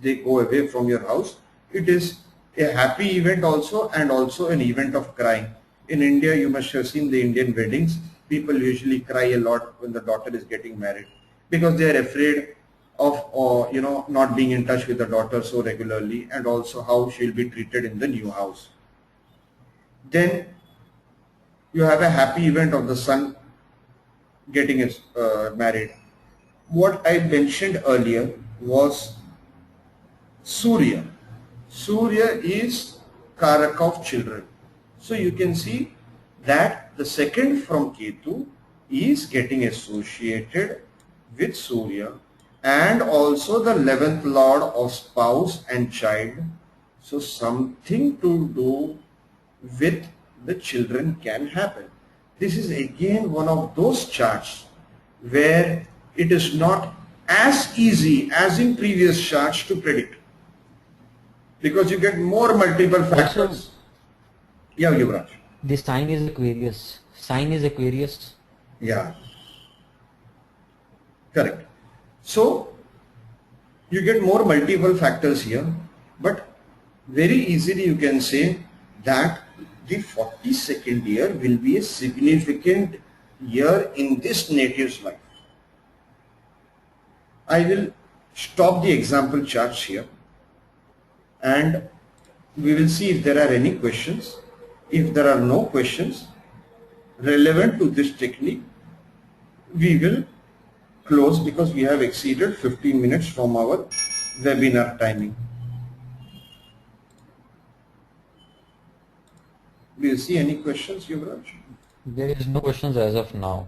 they go away from your house. It is a happy event also, and also an event of crying. In India, you must have seen the Indian weddings. People usually cry a lot when the daughter is getting married because they are afraid of not being in touch with the daughter so regularly, and also how she will be treated in the new house. Then you have a happy event of the son getting married. What I mentioned earlier was Surya. Surya is Karaka of children. So you can see that the second from Ketu is getting associated with Surya, and also the 11th Lord of spouse and child. So something to do with the children can happen. This is again one of those charts where it is not as easy as in previous charts to predict, because you get more multiple factors. Also, Yeah, Yuvraj. the sign is Aquarius. Sign is Aquarius. Yeah, correct. So you get more multiple factors here, but very easily you can say that the 42nd year will be a significant year in this native's life. I will stop the example charts here, and we will see if there are any questions. If there are no questions relevant to this technique, we will close, because we have exceeded 15 minutes from our webinar timing. Do you see any questions, Yuvraj? There is no questions as of now.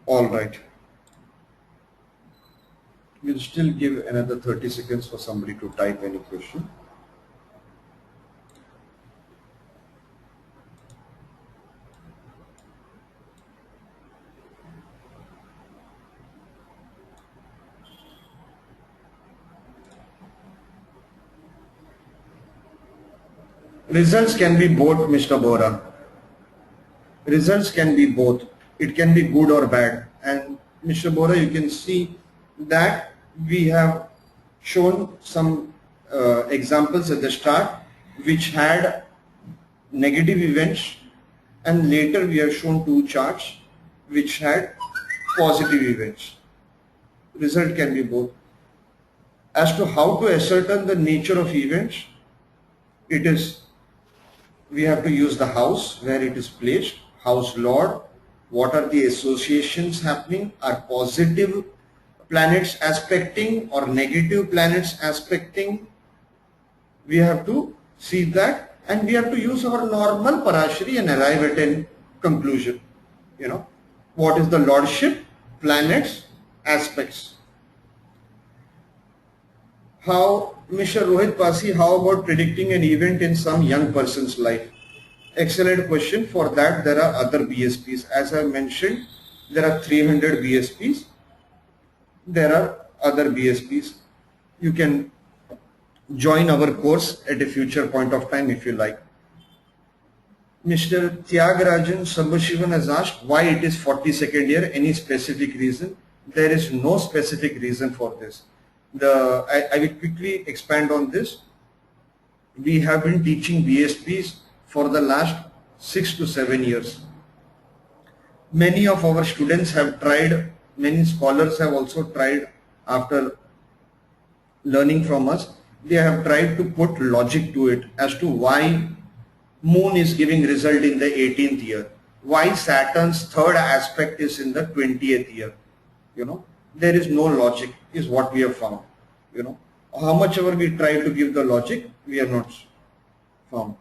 All right. We'll still give another 30 seconds for somebody to type any question. Results can be both, Mr. Bora. Results can be both. It can be good or bad. And Mr. Bora, you can see that we have shown some examples at the start which had negative events, and later we have shown two charts which had positive events. Result can be both. As to how to ascertain the nature of events, it is, we have to use the house where it is placed, house lord, what are the associations happening, are positive planets aspecting or negative planets aspecting. We have to see that, and we have to use our normal Parashari and arrive at a conclusion. What is the lordship, planets, aspects. How, Mr. Rohit Pasi, how about predicting an event in some young person's life? Excellent question. For that, there are other BSPs. As I mentioned, there are 300 BSPs. There are other BSPs. You can join our course at a future point of time if you like. Mr. Tyagarajan Sambashivan has asked why it is 42nd year, any specific reason? There is no specific reason for this. I will quickly expand on this. We have been teaching BSPs for the last 6 to 7 years. Many of our students have tried, many scholars have also tried after learning from us. They have tried to put logic to it as to why Moon is giving result in the 18th year, why Saturn's third aspect is in the 20th year. You know, there is no logic is what we have found. You know, how much ever we try to give the logic, we are not found.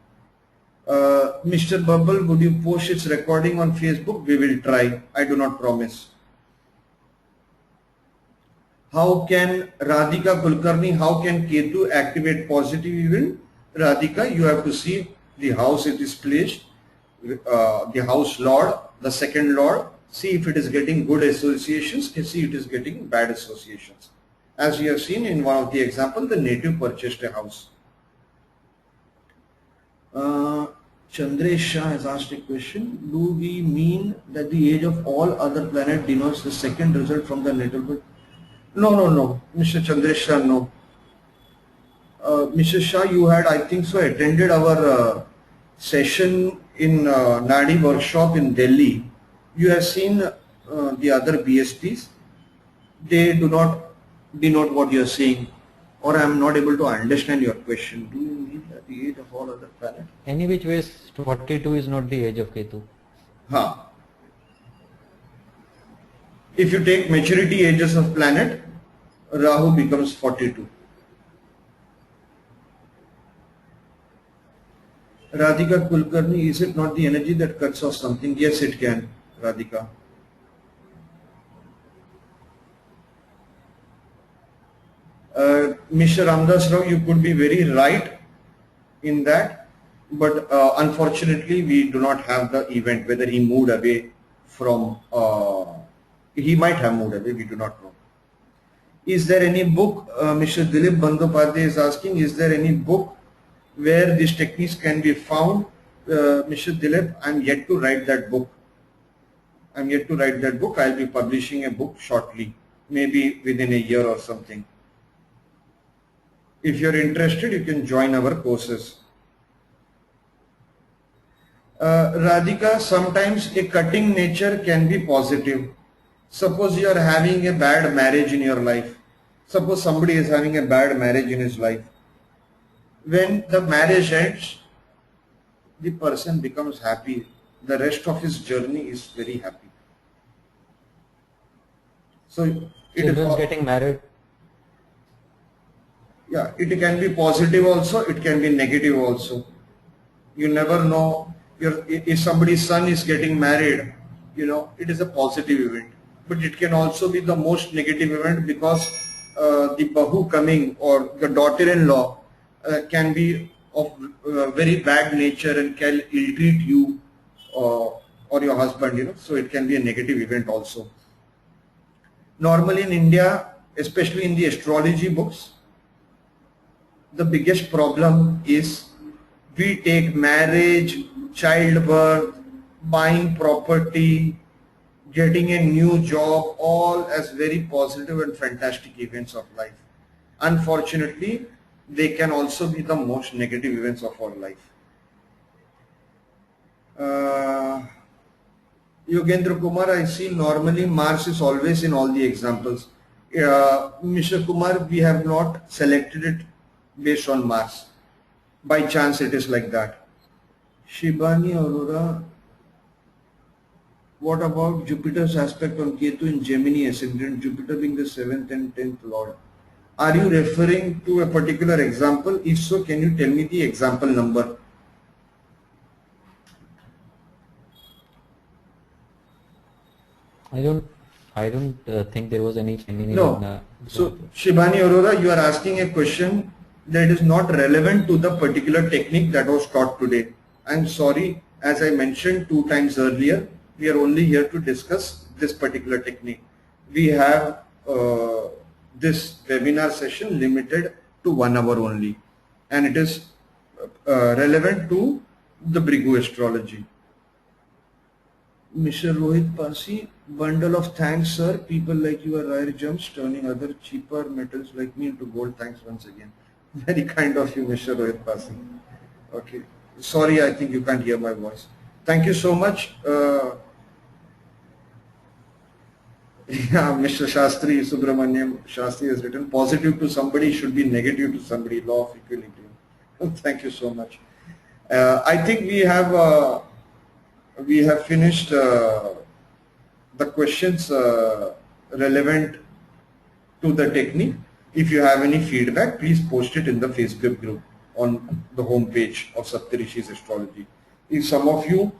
Mr. Bubble, would you post its recording on Facebook? We will try. I do not promise. How can Radhika Kulkarni, how can Ketu activate positive event? Radhika, you have to see the house it is placed, the house lord, the second lord, see if it is getting good associations, see if it is getting bad associations. As we have seen in one of the examples, the native purchased a house. Chandresh Shah has asked a question. Do we mean that the age of all other planets denotes the second result from the natal birth? No, Mr. Chandresh Shah, no. Mr. Shah, you had, I think so, attended our session in Nadi workshop in Delhi. You have seen the other BSPs. They do not denote what you are saying, or I am not able to understand your question. Do you mean that the age of all other planets? Any which ways, 42 is not the age of Ketu. If you take maturity ages of planet, Rahu becomes 42. Radhika Kulkarni, is it not the energy that cuts off something? Yes, it can, Radhika. Mr. Ramdas Rao, you could be very right in that, but unfortunately we do not have the event, whether he moved away from, he might have moved away, we do not know. Is there any book, Mr. Dilip Bandyopadhyay is asking, is there any book where these techniques can be found? Mr. Dilip, I am yet to write that book. I am yet to write that book. I will be publishing a book shortly, maybe within a year or something. If you are interested, you can join our courses. Radhika, sometimes a cutting nature can be positive. Suppose you are having a bad marriage in your life. Suppose somebody is having a bad marriage in his life. When the marriage ends, the person becomes happy. The rest of his journey is very happy. So it is getting married. Yeah, it can be positive also, it can be negative also. You never know. If somebody's son is getting married, you know, it is a positive event. But it can also be the most negative event because the Bhrighu coming or the daughter-in-law can be of very bad nature and can ill-treat you or your husband, you know. So it can be a negative event also. Normally in India, especially in the astrology books, the biggest problem is we take marriage, childbirth, buying property, getting a new job, all as very positive and fantastic events of life. Unfortunately, they can also be the most negative events of our life. Yogendra Kumar, I see normally Mars is always in all the examples. Mr. Kumar, we have not selected it based on Mars. By chance it is like that. Shibani Aurora, what about Jupiter's aspect on Ketu in Gemini ascendant, Jupiter being the 7th and 10th Lord? Are you referring to a particular example? If so, can you tell me the example number? I don't think there was any Gemini. No. So Shibani Aurora, you are asking a question that is not relevant to the particular technique that was taught today. I am sorry, as I mentioned 2 times earlier, we are only here to discuss this particular technique. We have this webinar session limited to 1 hour only, and it is relevant to the Bhrighu astrology. Mr. Rohit Pasi, bundle of thanks, sir. People like you are rare gems, turning other cheaper metals like me into gold. Thanks once again. Very kind of you, Mr. Rohit Pasi. Okay. Sorry, I think you can't hear my voice. Thank you so much. Yeah, Mr. Shastri, Subramaniam Shastri has written, positive to somebody should be negative to somebody, law of equilibrium. Thank you so much. I think we have finished the questions relevant to the technique. If you have any feedback, please post it in the Facebook group on the home page of Saptarishis Astrology. If some of you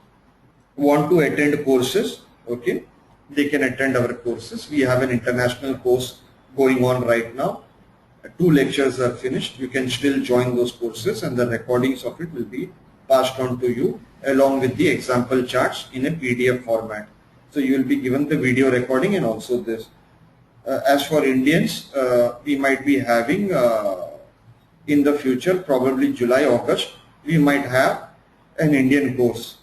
want to attend courses, okay, they can attend our courses. We have an international course going on right now. 2 lectures are finished. You can still join those courses, and the recordings of it will be passed on to you along with the example charts in a PDF format. So you will be given the video recording and also this. As for Indians, we might be having in the future, probably July, August, we might have an Indian course.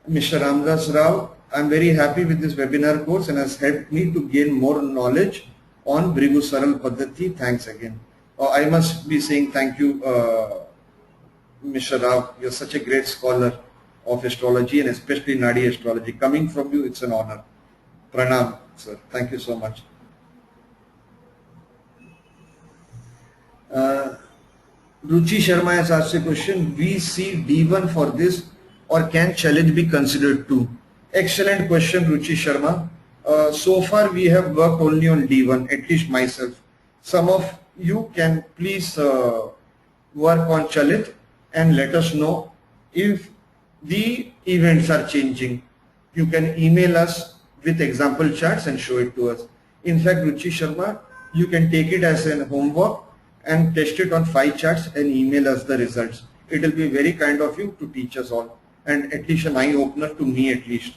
Mr. Ramdas Rao, I am very happy with this webinar course and has helped me to gain more knowledge on Bhrighu Saral Paddhati. Thanks again. I must be saying thank you, Mr. Rao. You are such a great scholar of astrology and especially Nadi astrology. Coming from you, it's an honor. Pranam, sir. Thank you so much. Ruchi Sharma has asked a question. We see D1 for this, or can challenge be considered too? Excellent question, Ruchi Sharma. So far we have worked only on D1, at least myself. Some of you can please work on Chalit and let us know if the events are changing. You can email us with example charts and show it to us. In fact, Ruchi Sharma, you can take it as an homework and test it on 5 charts and email us the results. It will be very kind of you to teach us all, and at least an eye-opener to me at least.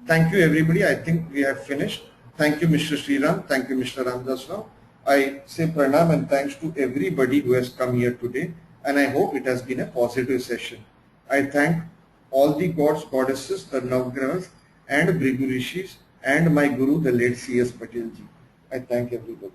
Thank you everybody. I think we have finished. Thank you Mr. Sriram. Thank you Mr. Ramdas Rao. I say pranam and thanks to everybody who has come here today, and I hope it has been a positive session. I thank all the gods, goddesses, the Navgrahas and Bhrighu Rishis and my Guru, the late C.S. Patel ji. I thank everybody.